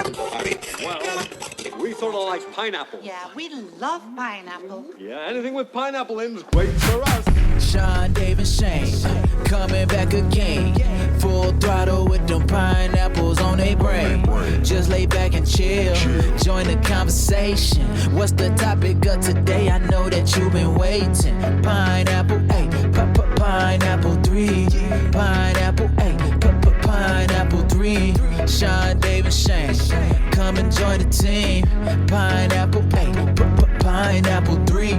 Well, we sort of like pineapple. Yeah, we love pineapple. Yeah, anything with pineapple in is great for us. Sean, Dave, and Shane coming back again. Full throttle with them pineapples on their brain. Just lay back and chill. Join the conversation. What's the topic of today? I know that you've been waiting. Pineapple, ayy, pineapple 3. Pineapple, ayy, pineapple 3. Sean, Dave, and Shane come and join the team. Pineapple, ayy, pineapple 3.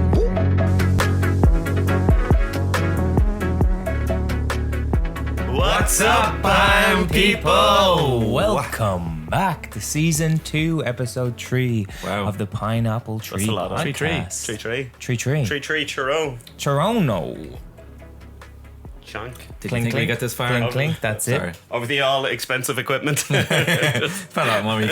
What's up, Pine people? Welcome back to season 2, episode 3 of the Pineapple Tree That's a lot of podcast. Tree, churro. Toronto. Chunk. Did you think we get this far? Clink, clink, that's Sorry. it. Over the all expensive equipment. Fell out, Mom. We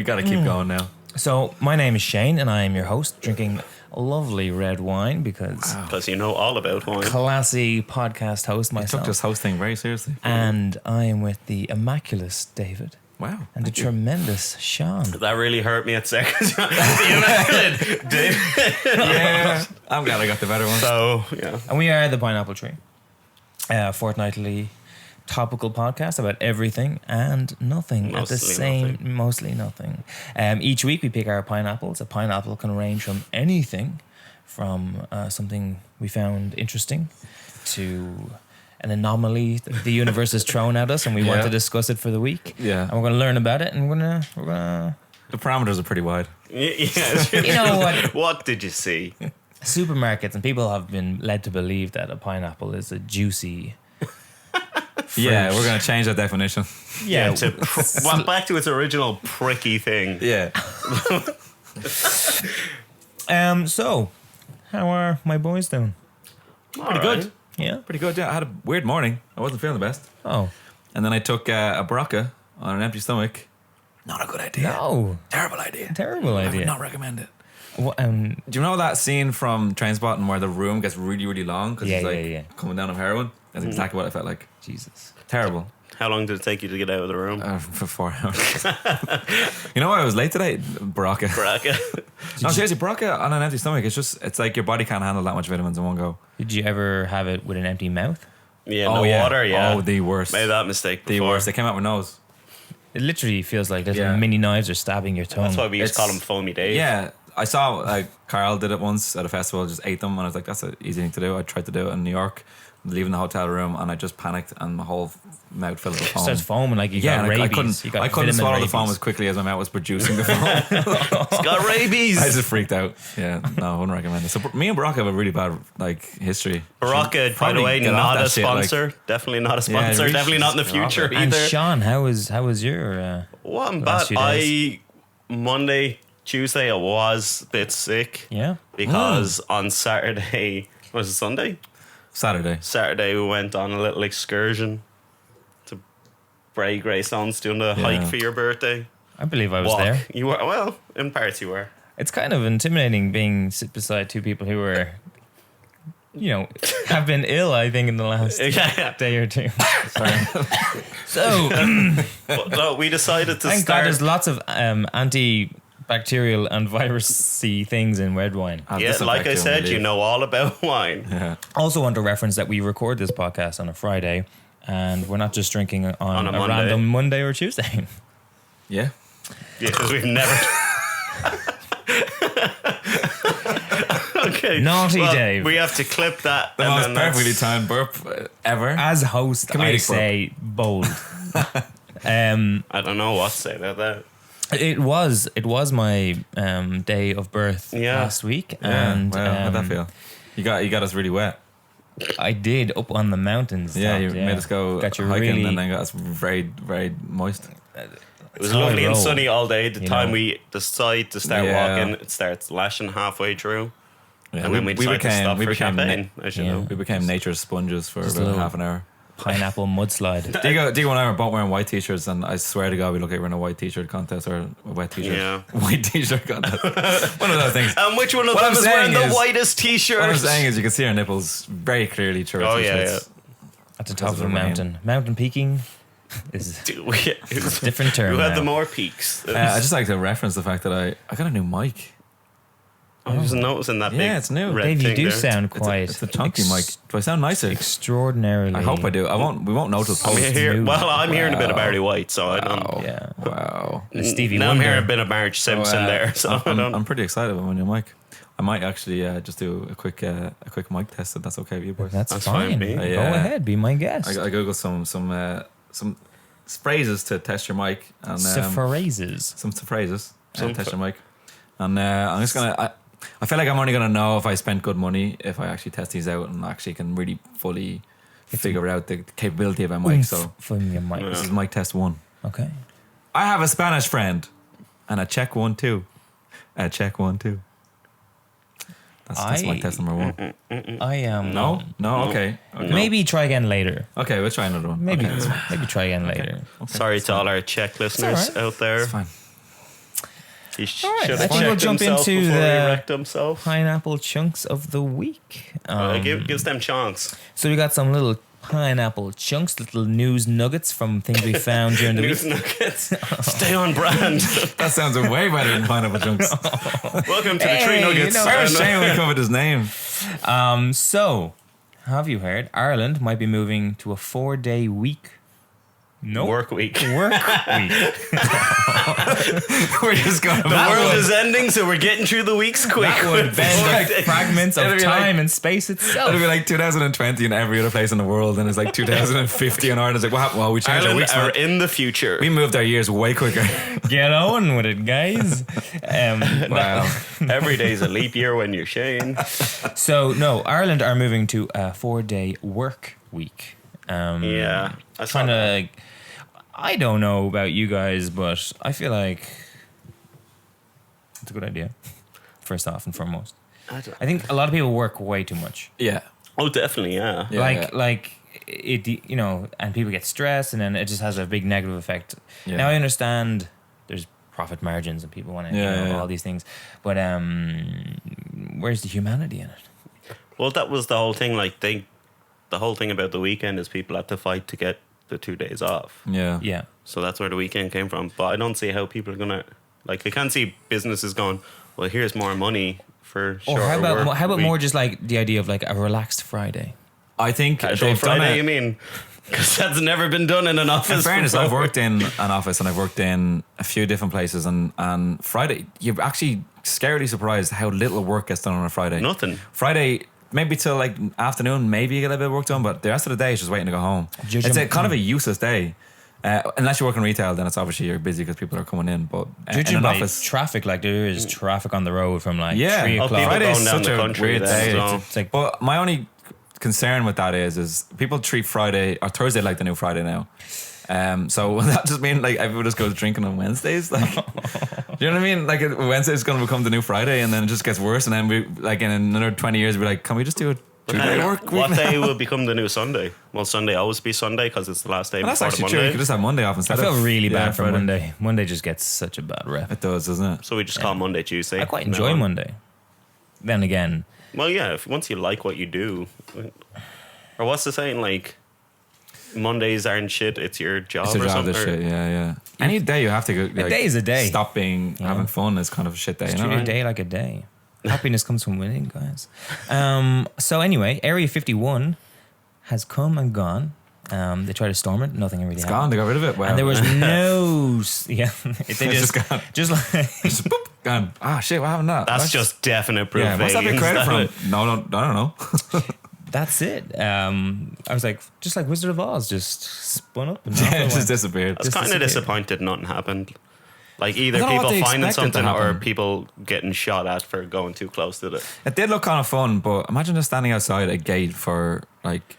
gotta keep going now. So, my name is Shane, and I am your host, drinking lovely red wine because Because you know all about wine. classy podcast host I myself. took this host thing very seriously. And I am with the immaculous David. Wow. And the tremendous Sean. That really hurt me at seconds. The immaculate David. Yeah. I'm glad I got the better one. So, yeah. And we are the Pineapple Tree, fortnightly topical podcast about everything and nothing at the same. Mostly nothing. Each week we pick our pineapples. A pineapple can range from anything, from something we found interesting to an anomaly that the universe has thrown at us, and we want to discuss it for the week. Yeah. And we're going to learn about it, and we're gonna. The parameters are pretty wide. Yeah. You know what? What did you see? Supermarkets and people have been led to believe that a pineapple is a juicy. Yeah, we're gonna change that definition. Yeah. Well, back to its original pricky thing. Yeah. So, how are my boys doing? Pretty good. Yeah. Pretty good. Yeah, I had a weird morning. I wasn't feeling the best. Oh. And then I took a Barocca on an empty stomach. Not a good idea. No. Terrible idea. Terrible I would idea. not recommend it. What, Do you know that scene from Trainspotting where the room gets really, really long because Yeah, he's like yeah, yeah. coming down of heroin? That's exactly what I felt like. Jesus. Terrible. How long did it take you to get out of the room? For 4 hours. You know why I was late today? Barocca. Braca. No, seriously, Barocca on an empty stomach, it's like your body can't handle that much vitamins in one go. Did you ever have it with an empty mouth? Yeah, no water, yeah. Oh, the worst. Made that mistake The before. worst. They came out with nose. It literally feels like little Yeah. mini knives are stabbing your tongue. That's why we used to It's- call him Foamy Dave. Yeah. I saw Carl did it once at a festival, just ate them, and I was like, that's an easy thing to do. I tried to do it in New York, leaving the hotel room, and I just panicked, and my whole mouth filled with It foam. starts foaming like you Yeah, got and rabies. I couldn't swallow the foam as quickly as my mouth was producing the foam. It's got rabies. I just freaked out. Yeah, no, I wouldn't recommend it. So me and Barocca have a really bad history. Barocca, by the Probably way, get off not a that shit, sponsor. Definitely not a sponsor. really Definitely not in the should future And either. Sean, how was your? What I'm last bad. few Monday, Tuesday, I was a bit sick Yeah. because on Saturday, was it Sunday? Saturday. We went on a little excursion to Bray Greystones doing the hike for your birthday. I believe I was Walk. there. You were, well, in parts you were. It's kind of intimidating being sit beside two people who are, have been ill, I think, in the last Yeah. day or two. Sorry. So, But no, we decided to thank God start. there's lots of antibacterial and virusy things in red wine. Yeah, like I said, you know all about wine. Yeah. Also want to reference that we record this podcast on a Friday, and we're not just drinking on a a Monday. random Monday or Tuesday. Yeah. Yeah, because we've never. Okay. Naughty well, Dave. We have to clip that. The and most then that's- perfectly timed burp ever. As host, Comedic I burp. say bold. I don't know what to say about that. It was my day of birth Yeah. last week, Yeah, and wow, how'd that feel? You got us really wet. I did up on the mountains. Yeah, top, you made us go Got you hiking really, and then got us very, very moist. It was how I lovely and roll, sunny all day. The you time know. we decide to start Yeah. walking, it starts lashing halfway through. Yeah, And then we decide to stop for champagne, as you yeah. know. We became nature's sponges for Just a about little- half an hour. pineapple mudslide. Diego and I were both wearing white t-shirts, and I swear to God, we look like we're in a white t-shirt contest or a wet t-shirt. Yeah. White t-shirt contest. One of those things. And which one of What them I'm is wearing saying the is- whitest t-shirt? What I'm saying is, you can see our nipples very clearly through our Oh, yeah, t-shirts. At the top of of a the rain. mountain. Mountain peaking. is Who's different term. Who had now. the more peaks? I just like to reference the fact that I got a new mic. I was noticing that big it's new. red Dave, you thing do there. sound quite It's a chunky mic. Do I sound nicer? extraordinarily. I hope I do. We won't know till I'm post. smooth. I'm hearing a bit of Barry White, so I don't. Wow. Yeah. Wow. Stevie Now I'm Wonder. hearing a bit of Marge Simpson there, so I I'm, don't. I'm pretty excited about my new mic. I might actually just do a quick mic test if that's okay with you boys. That's That's fine fine. with me. Go ahead, be my guest. I googled some phrases to test your mic and Phrases. some phrases to Some test your mic. And I'm just gonna. I feel like I'm only gonna know if I spent good money if I actually test these out and actually can really fully figure out the capability of my mic. So From your mic. this is mic test 1. Okay. I have a Spanish friend, and a check 1 2. A check 1 2. That's mic test number 1. I am. No, okay. Maybe try again later. Okay, we'll try another one. Maybe Okay. maybe try again later. Sorry to all our Czech listeners all right. out there. It's fine. He right, should I have think we'll checked jump himself into before he the wrecked himself. Pineapple chunks of the week. Gives them chance. So we got some little pineapple chunks, little news nuggets from things we found during the News week. nuggets. Stay on brand. That sounds way better than Pineapple Chunks. Welcome to the Hey, Tree you Nuggets. know, Very shame we covered his name. So, have you heard? Ireland might be moving to a 4-day week. No Work week. Work week. We're just going to The world is ending, so we're getting through the weeks quick. That would bend the fragments It'll of be time like- and space itself. It'll be like 2020 in every other place in the world, and it's like 2050 in Ireland. It's like, what happened? Well, we changed our Ireland weeks. are man. in the future. We moved our years way quicker. Get on with it, guys. Wow. Every day's a leap year when you're Shane. So, no, Ireland are moving to a 4-day work week. Yeah. I saw Trying that. to. I don't know about you guys, but I feel like it's a good idea. First off and foremost, I think a lot of people work way too much. Yeah. Oh, definitely, yeah. Yeah. Like it, you know, and people get stressed, and then it just has a big negative effect. Yeah. Now I understand there's profit margins and people want to, Yeah. all these things, but where's the humanity in it? Well, that was the whole thing. Like, the whole thing about the weekend is people had to fight to get the 2 days off. Yeah. Yeah. So that's where the weekend came from. But I don't see how people are gonna like. I can't see businesses going, well, here's more money for Or shorter how about work week. more just like the idea of like a relaxed Friday? I think Casual they've done Friday? it. You mean? Because that's never been done in an office. In fairness, I've before. worked in an office and I've worked in a few different places, and Friday, you're actually scarily surprised how little work gets done on a Friday. Nothing. Friday, maybe till like afternoon, maybe you get a bit of work done, but the rest of the day is just waiting to go home. Judging- It's a kind of a useless day. Unless you work in retail, then it's obviously you're busy because people are coming in. But in Judging an by office, traffic, like there is traffic on the road from like yeah, 3 Oh, o'clock. people Friday is going down such the a country weird then, day. so- It's like But my only concern with that is people treat Friday or Thursday like the new Friday now. So will that just mean like everyone just goes drinking on Wednesdays? Like, do you know what I mean? Like Wednesday is going to become the new Friday, and then it just gets worse. And then we like in another 20 years, we're like, can we just do a 2-day work week? What day will become the new Sunday? Will Sunday always be Sunday because it's the last day Well, that's before actually the true. You Monday? could just have Monday off I instead. feel of really bad for Friday. Monday. Monday just gets such a bad rep. It does, doesn't it? So we just call Monday Tuesday. I quite from now enjoy on. Monday. Then again, Well, yeah. Once you like what you do, or what's the saying? Like Mondays aren't shit. It's your job It's a or job, something. this shit. Yeah. Any day you have to go. Like, day is a day. Stop being having fun is kind of a shit day. just You know treat what I a mean? day like a day. Happiness comes from winning, guys. So anyway, Area 51 has come and gone. They tried to storm it. Nothing really It's happened. gone. They got rid of it. Wow. And there was no... Yeah. They It's just just gone. just like... Just boop, gone. Ah, shit. What happened to that? That's just definite proof. Yeah. What's that been aliens, created that from? No, I don't know. That's it. I was like, just like Wizard of Oz, just spun up and off Yeah, it it just went. disappeared. I was kind of disappeared. disappointed nothing happened. Like either I don't know what people they finding expected to something or happen. people getting shot at for going too close to it. It did look kind of fun, but imagine just standing outside a gate for like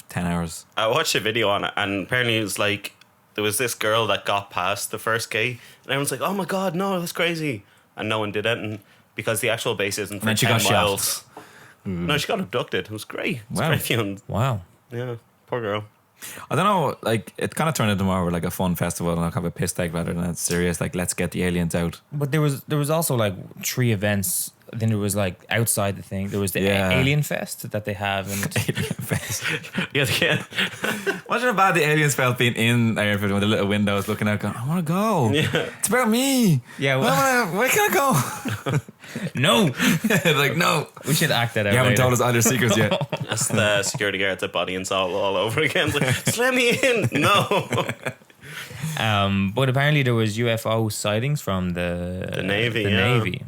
10 hours. I watched a video on it, and apparently it was like there was this girl that got past the first gate, and everyone's like, "Oh my god, no, that's crazy!" And no one did anything because the actual base isn't for then she 10 got shot. miles. No, she got abducted. It was great. It was Wow. great feeling. Wow. Yeah, poor girl. I don't know, like it kind of turned into more of like a fun festival and like have a piss take rather than it's serious. Like let's get the aliens out. But there was also like 3 events then there was like outside the thing. There was the Yeah. Alien Fest that they have, and Yeah. Imagine how bad the aliens felt being in the airport with the little windows looking out going, I want to go. Yeah. It's about me. Yeah, well- Where can I go? no, Like, no. we should act that out. You haven't later. told us all your secrets yet. That's the security guards at Body and Salt all over again. It's like, just let me in. No. But apparently there was UFO sightings from the Navy, The yeah. Navy.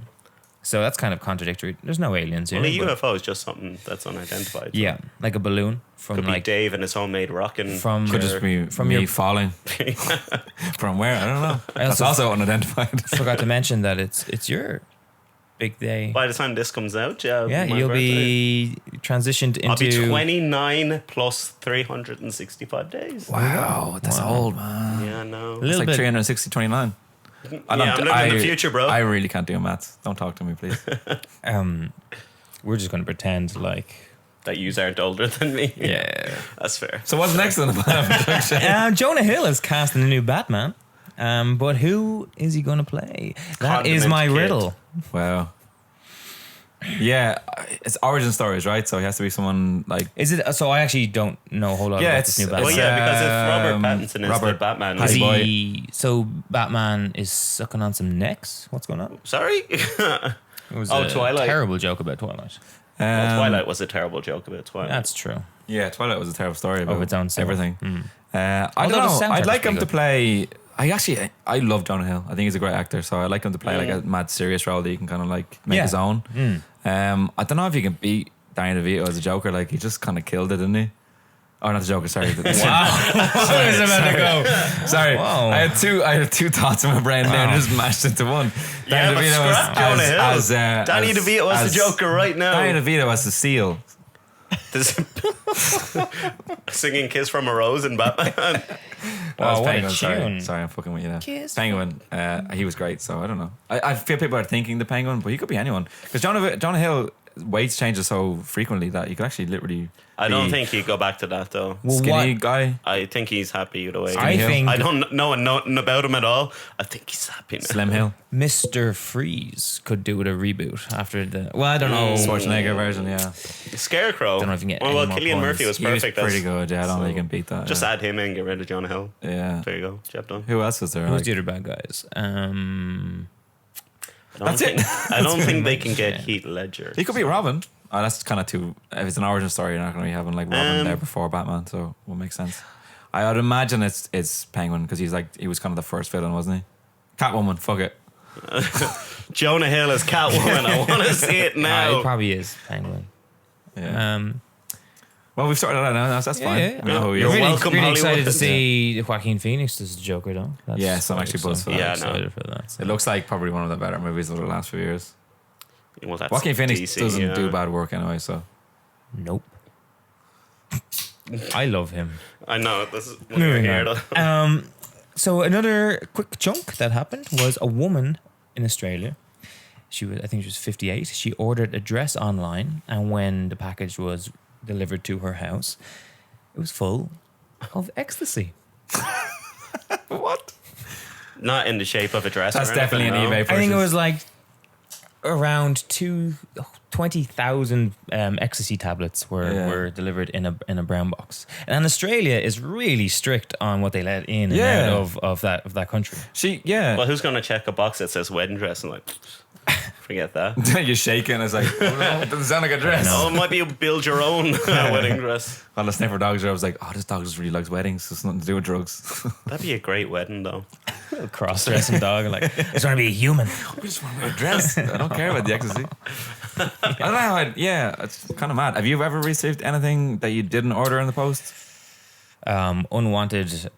So that's kind of contradictory. There's no aliens here. Well, a but- UFO is just something that's unidentified. So Yeah, like a balloon from Could like be Dave and his homemade rockin' from Could just be From me your- falling. From where? I don't know. That's also- also unidentified. forgot to mention that it's your big day. By the time this comes out, yeah, Yeah, my you'll birthday. be transitioned into I'll be 29 plus 365 days. Wow, that's old, man. Yeah, no. a It's little like bit. 360, 29. Yeah, I'm living in the future, bro. I really can't do maths. Don't talk to me, please. We're just going to pretend like That yous aren't older than me. yeah. That's fair. So what's next on the plan? Jonah Hill is casting a new Batman, but who is he going to play? That is Condiment my kid. riddle. Wow. Yeah, it's origin stories, right? So he has to be someone like. Is it? So I actually don't know a whole lot Yeah, about this new it's- Batman. Well, yeah, because if Robert Pattinson is Robert the Batman. Is Patty boy. he? So Batman is sucking on some necks. What's going on? Sorry? It was Oh, a Twilight. terrible joke about Twilight. Well, Twilight was a terrible joke about Twilight. That's true. Yeah, Twilight was a terrible story about its own self. everything. I Although don't the know. soundtrack I'd was like him pretty to good. play. I love Jonah Hill. I think he's a great actor. So I like him to play like a mad serious role that he can kind of like make Yeah. his own. I don't know if he can beat Danny DeVito as a Joker. Like he just kind of killed it, didn't he? Oh, not the Joker. Sorry. Wow. I was about to go. Sorry, Wow. I had two thoughts in my brain there and Wow. just mashed into one. Yeah, but scrap Jonah Hill. Danny as- DeVito as the Joker right now. Danny DeVito as the Seal. Singing Kiss from a Rose in Batman. That Wow, was what a Penguin. Sorry. tune. Sorry, I'm fucking with you now. Kiss Penguin. He was great. So I don't know. I feel people are thinking the Penguin, but he could be anyone because Jonah Hill weight changes so frequently that you could actually literally. I don't be think he'd go back to that though. Well, skinny what- guy. I think he's happy either way. I Hill. think I don't know nothing about him at all. I think he's happy now. Slim Hill. Mr. Freeze could do with a reboot after the. Well, I don't know. Schwarzenegger version. Yeah, Scarecrow. Don't know if you can get well, any more Cillian puns. Murphy was he was perfect. pretty as- good. Yeah, I don't think so you can beat that. Just yeah. add him in, get rid of Jonah Hill. Yeah. There you go. Job done. Who else was there? Who's Like, the other bad guys? That's it. I don't think they can get Heath Ledger. he could be Robin. Oh, that's kind of too. If it's an origin story, you're not going to be having like Robin there Um, before Batman, so it will make sense. I would imagine it's Penguin because he was kind of the first villain, wasn't he? Catwoman, fuck it. Jonah Hill as Catwoman. I want to see it now. It probably is Penguin. Yeah. Well, we've sorted it out now. That's fine. yeah. We know who he You're is. Really, welcome, really excited to Hollywood. see Joaquin Phoenix as the Joker, though. That's Yes, I'm actually buzzed for that. Yeah, I'm no. excited for that. so. It looks like probably one of the better movies of the last few years. Well, that's Joaquin Phoenix DC, doesn't yeah. do bad work anyway, so. Nope. I love him. I know. This is when Moving you're here, on. though. So another quick chunk that happened was a woman in Australia. I think she was 58. She ordered a dress online, and when the package was delivered to her house, it was full of ecstasy. What? Not in the shape of a dress. That's or definitely an anything, eBay no. purchase. I think it was like around 20,000 ecstasy tablets were delivered in a brown box. And Australia is really strict on what they let in and Yeah. out of that country. Well, who's going to check a box that says wedding dress and like, forget that? You're shaking. It's like, oh no, it doesn't sound like a dress. Oh, it might be a build your own wedding dress. Well, the sniffer dogs, I was like, oh, this dog just really likes weddings. It's nothing to do with drugs. That'd be a great wedding, though. Cross-dressing dog, like, I just want to be a human. I just want to wear a dress. I don't care about the ecstasy. I don't know. It's kind of mad. Have you ever received anything that you didn't order in the post? Unwanted,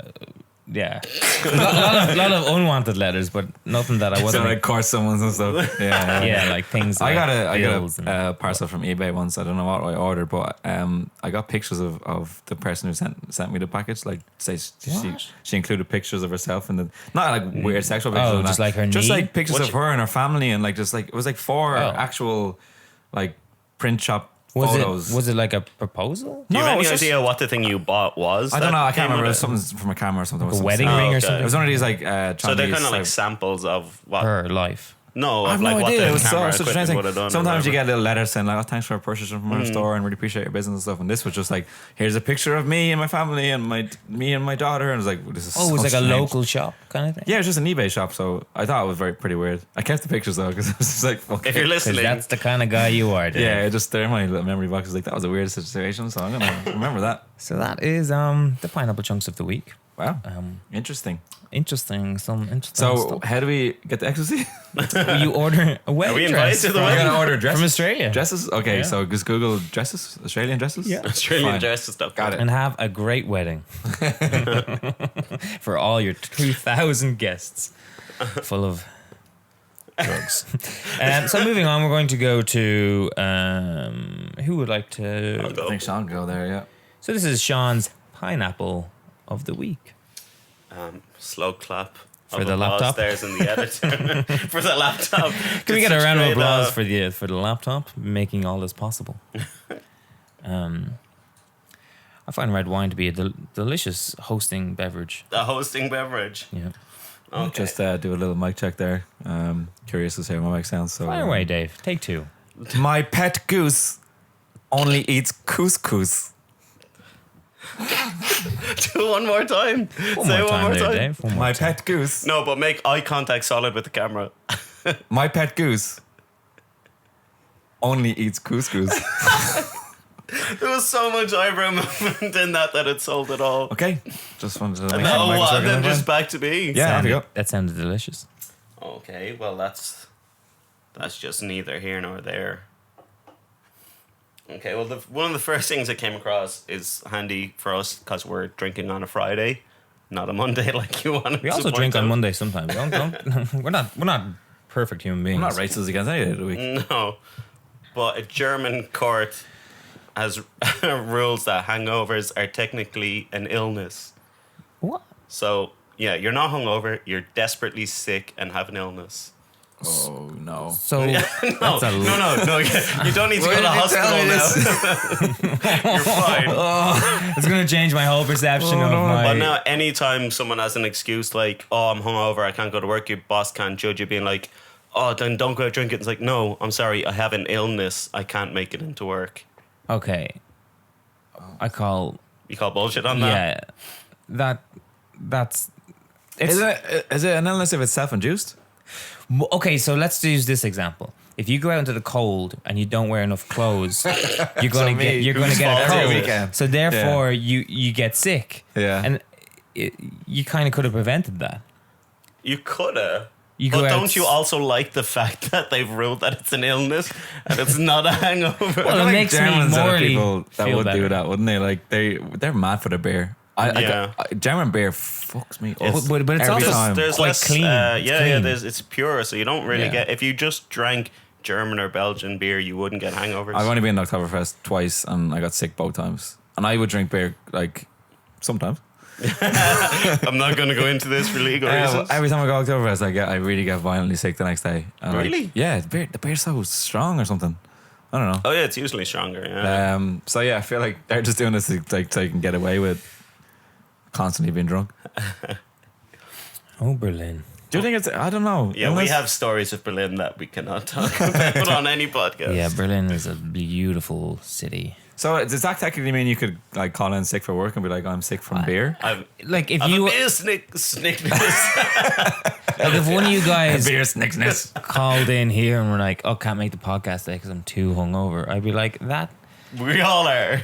yeah. a lot of unwanted letters, but nothing that I So wasn't. like course someone's and stuff. Yeah. Yeah, like things. I like got bills and- a parcel from eBay once. I don't know what I ordered, but I got pictures of the person who sent me the package. Like, say she included pictures of herself and not like weird sexual pictures. Oh, and just that. like her just knee? like pictures What of her and her family, and like just like it was like four Oh. actual like print shop photos. Was it like a proposal? Do you No, have it's any just- idea what the thing you bought was? I don't know. I that can't came remember. It with was it? something from a camera or something. Like a Some wedding stuff. ring or okay. something? It was one of these like So they're kind of like Chinese, samples of what? Her life. No, I have of like no what idea. the It was camera such a equipment strange would have thing. done. or Sometimes you whatever. get little letters saying like, "Oh, thanks for purchasing from our store, and really appreciate your business and stuff." And this was just like, "Here's a picture of me and my family and me and my daughter." And I was like, "This is Oh, it was so like a strange. local shop kind of thing. Yeah, it was just an eBay shop, so I thought it was pretty weird. I kept the pictures though because it was just like, okay. If you're Because listening, that's the kind of guy you are. Dave. Yeah, just there in my little memory box. Like that was a weird situation, so I'm gonna remember that. So that is the pineapple chunks of the week. Wow, Some interesting. interesting So stuff. how do we get the ecstasy? You order a wedding Are we invited dress to the from- We're wedding? gonna order dresses. from Australia. Dresses? Okay, Yeah. so just Google dresses, Australian dresses. Yeah. Australian Fine. dresses stuff. Got it. And have a great wedding for all your 2,000 guests full of drugs. So moving on, we're going to go to who would like to? I think Sean can go there. Yeah. So this is Sean's pineapple of the week. Slow clap For of the applause laptop? There's in the editor for the laptop. Can we get a round of Straight applause up. for the laptop making all this possible? I find red wine to be a delicious hosting beverage. the hosting beverage? Yeah. Okay. Just do a little mic check there. Curious to see how my mic sounds. So Fire away, Dave. Take two. my pet goose only eats couscous. Do one more time. One Say more one time more there, time. Dave. One more My time. pet goose. No, but make eye contact solid with the camera. My pet goose only eats couscous. There was so much eyebrow movement in that it sold it all. Okay, just wanted to make sure No, the mic was what? working Then fine. just back to me. Yeah, there you go. That sounded delicious. Okay, well that's just neither here nor there. Okay, well one of the first things I came across is handy for us because we're drinking on a Friday, not a Monday like you wanted. We to also point drink on out. Monday sometimes. Don't, we're not perfect human beings. I'm not racist against any day of the week. No, but a German court has rules that hangovers are technically an illness. What? So yeah, you're not hungover. You're desperately sick and have an illness. Oh no. So No, that's a no. You don't need to go to the hospital now. You're fine. It's gonna change my whole perception of my. But now, anytime someone has an excuse like, "Oh, I'm hungover, I can't go to work," your boss can't judge you, being like, "Oh, then don't go out drinking." It's like, no, I'm sorry, I have an illness, I can't make it into work. Okay. I call You call bullshit on that? yeah. That's it's Is it an illness if it's self-induced? okay. So let's use this example. If you go out into the cold and you don't wear enough clothes, you're gonna me, get whose a fault is cold. it? Weekend. So therefore, you get sick. Yeah. And you kind of could have prevented that. You coulda. You go But out- don't you also like the fact that they've ruled that it's an illness and it's not a hangover? Well, it makes me Germans are the morally people that feel would better. do that, wouldn't they? Like they're mad for the beer. Yeah. German beer fucks me up. But it's every also time. There's quite less, clean. It's yeah, clean. it's pure, so you don't really Yeah. get. If you just drank German or Belgian beer, you wouldn't get hangovers. I've only been to Oktoberfest twice, and I got sick both times. And I would drink beer like sometimes. I'm not going to go into this for legal reasons. Every time I go to Oktoberfest, I really get violently sick the next day. And Really? Yeah, the beer's so strong or something. I don't know. Oh yeah, it's usually stronger. Yeah. So yeah, I feel like they're just doing this so they can get away with constantly being drunk. Oh, Berlin. Do you think it's? I don't know. Yeah, we Unless- have stories of Berlin that we cannot talk about on any podcast. Yeah, Berlin is a beautiful city. So does that technically mean you could like call in sick for work and be like, I'm sick from beer? I've, Like if I've you, a beer snickness. like if one of you guys Beer snickness. called in here and were like, "Oh, can't make the podcast today because I'm too hungover," I'd be like, "That." We all are.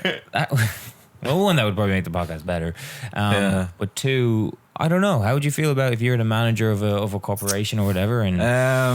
Well, one, that would probably make the podcast better. Yeah. But two, I don't know. How would you feel about if you're the manager of a corporation or whatever? And I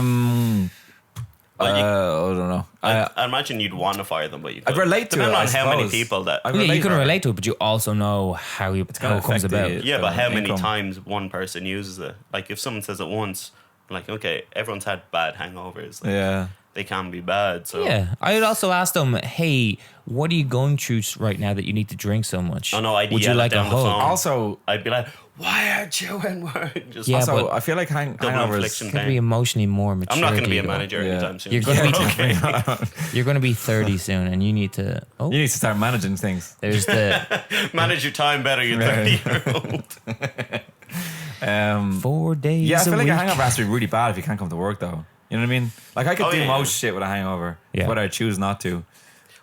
don't know. I imagine you'd want to fire them, but you I'd couldn't. relate to Depending it, on I how many suppose. people that. I yeah, you can relate. relate to it, but you also know how it gonna comes affect about. the- Yeah, but how many income. times one person uses it? Like if someone says it once, like okay, everyone's had bad hangovers. Like, Yeah. they can be bad. So Yeah, I would also ask them, "Hey, what are you going through right now that you need to drink so much? Oh, no, I'd would you yell it like a down the hug?" phone. Also, I'd be like, "Why aren't you in work?" Just Yeah, also, but- I feel like Double hangovers. infliction You gotta be pain. emotionally more mature. I'm not going to be a Guido. manager Yeah. anytime soon. You're gonna be okay. You're going to be 30 soon, and you need to. Oh, You need to start managing things. there's the Manage your time better, you Right. 30-year-old. 4 days. Yeah, I feel a like week. a hangover has to be really bad if you can't come to work though. You know what I mean? Like I could Oh, do yeah. most shit with a hangover, Yeah. whether I choose not to.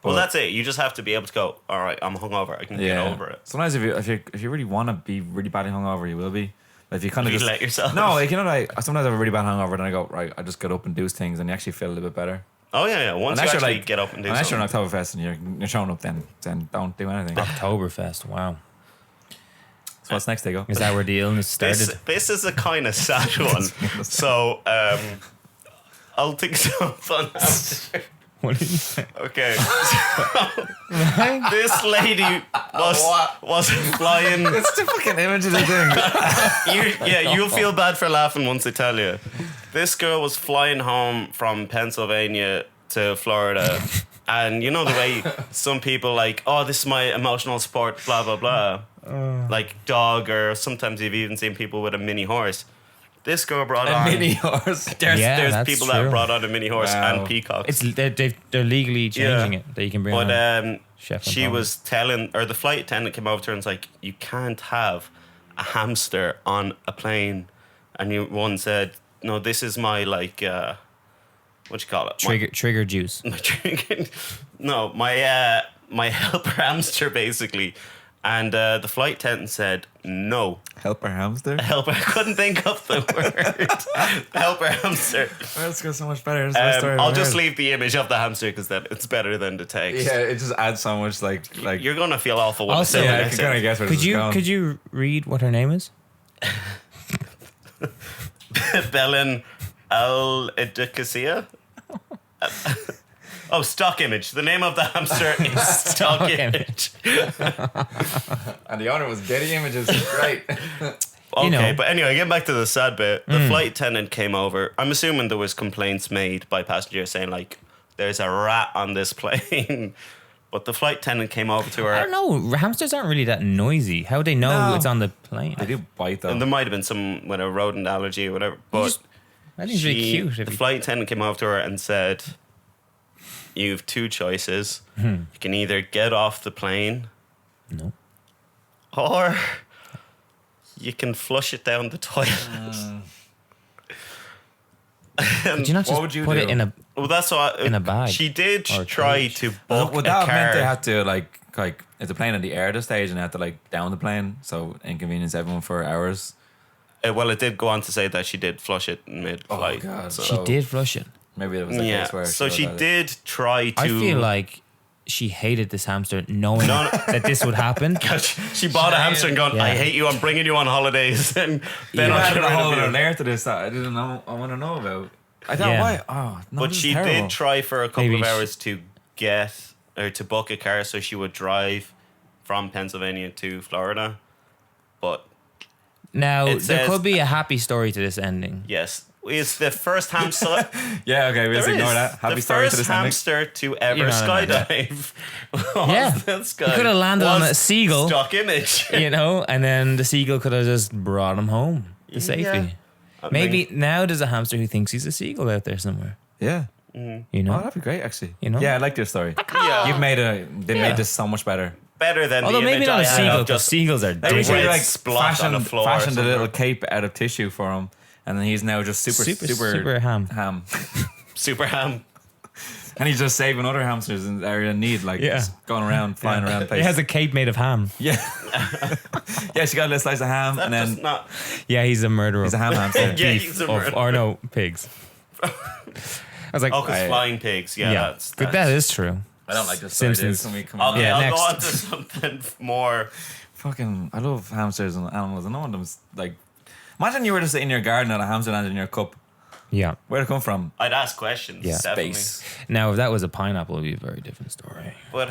Well, But- that's it. You just have to be able to go, all right, I'm hungover. I can get over it. Sometimes if you really want to be really badly hungover, you will be. Like if you kind of You just let yourself. No, like you know, like sometimes I have a really bad hangover, then I go right. I just get up and do things, and you actually feel a little bit better. Oh, yeah. Once you Unless you're actually like get up and do unless something. you're in Oktoberfest and you're showing up, then don't do anything. Oktoberfest. Wow. So what's next, Diego? Is that where the illness started? This is a kind of sad one. So, I'll think so fun. What did you say? Okay. This lady was flying. It's the fucking image of the thing. You'll feel bad for laughing once I tell you. This girl was flying home from Pennsylvania to Florida. And you know the way some people like, oh, this is my emotional support, blah, blah, blah. Like dog, or sometimes you've even seen people with a mini horse. This girl brought on... mini horse. There's that's people true. that brought on a mini horse Wow. and peacocks. They're legally changing it that you can bring But on chef and she Tom. was telling, or the flight attendant came over to her and was like, you can't have a hamster on a plane. And one said, no, this is my, like, what you call it? trigger juice. My trigger. No, my helper hamster, basically. And the flight attendant said, no. Helper hamster. Helper, I couldn't think of the word. Helper hamster. That's got so much better. It's the best story I've I'll ever just heard. leave the image of the hamster because then it's better than the text. Yeah, it just adds so much like. You're gonna feel awful when Also, I say Yeah, I what can I kind of said. guess where this is going. Could you read what her name is? Belen Al Edicacia? Oh, stock image. The name of the hamster is stock image. And the owner was Getty Images. Great. Okay, know. but anyway, getting back to the sad bit. The flight attendant came over. I'm assuming there was complaints made by passengers saying, like, there's a rat on this plane. But the flight attendant came over to her. I don't know. Hamsters aren't really that noisy. How would they know No. it's on the plane? They do bite though. And there might have been some with a rodent allergy or whatever. But I think it's really cute. the flight attendant came over to her and said, you have two choices. You can either get off the plane. No. Or you can flush it down the toilet. Could you not what just would you put do? it in a... Well, that's what In a bag She did or a try cage. to book Would a that have car. meant they had to like is the plane in the air at this stage and they had to like down the plane so inconvenience everyone for hours? Well, it did go on to say that she did flush it mid-flight. Oh, God. So, She did flush it. Maybe it was a yeah. case where So she let it- did try to. I feel like she hated this hamster knowing that this would happen. she bought a hamster and gone, Yeah. I hate you, I'm bringing you on holidays. And then You I'll added get a rid whole of other you. layer to this that I didn't know. I want to know about. I thought Yeah. why? Oh no, But this is she terrible. did try for a couple Maybe of she- hours to get, or to book a car so she would drive from Pennsylvania to Florida. But Now, It there says- could be a happy story to this ending. yes, it's the first hamster. Yeah, okay, we'll just There ignore is. that. Happy the story to first this ending. hamster to ever You know, skydive. Yeah. This He guy could have landed on was a seagull, Stock image. you know, and then the seagull could have just brought him home to safety. Maybe now there's a hamster who thinks he's a seagull out there somewhere. Yeah. You Oh, know? that'd be great, actually. You know? Yeah, I like your story. Yeah. You've made this so much better. Better than Although the maybe image not I a had seagull, of because just seagulls are Maybe big. she red like splot on the floor or fashioned a something. little cape out of tissue for him, and then he's now just super ham. ham. super ham. And he's just saving other hamsters in area in need, like Yeah. just going around, flying around He places. has a cape made of ham. Yeah. Yeah, she got a little slice of ham, and Just then not. Yeah, he's a murderer. he's a ham hamster. Yeah, Beef he's a of- murderer. or no, pigs. I was like, Oh, because I- flying pigs. Yeah, that's but that is true. I don't like this story, dude. Simpsons. Can we come Okay, Yeah, I'll next. go on to something more. Fucking, I love hamsters and animals. And no one of them's like. Imagine you were just in your garden and a hamster landed in your cup. Yeah. Where'd it come from? I'd ask questions. Yeah. Definitely. Space. Now, if that was a pineapple, it'd be a very different story. But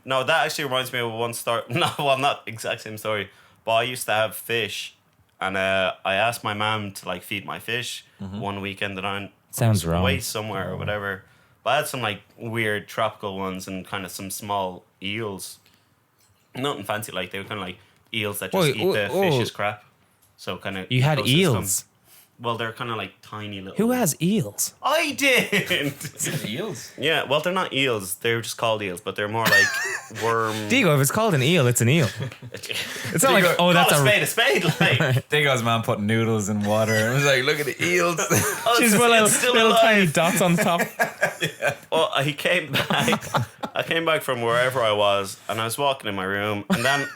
no, that actually reminds me of one story. No, well, not exact same story. But I used to have fish, and I asked my mom to like feed my fish one weekend that I Sounds was wrong. away somewhere or whatever. But I had some like weird tropical ones and kind of some small eels. Nothing fancy, like they were kind of like eels that just Wait, eat the oh. fish's crap. So kind of You had eels. Well, they're kind of like tiny little. Who has eels? I did. Eels. Yeah, well, they're not eels. They're just called eels, but they're more like worm. Diego, if it's called an eel, it's an eel. It's not like, oh, that's Call a spade. Like, Digo's man putting noodles in water. And was like, look at the eels. She's little tiny dots on the top. well, he came back. I came back from wherever I was, and I was walking in my room, and then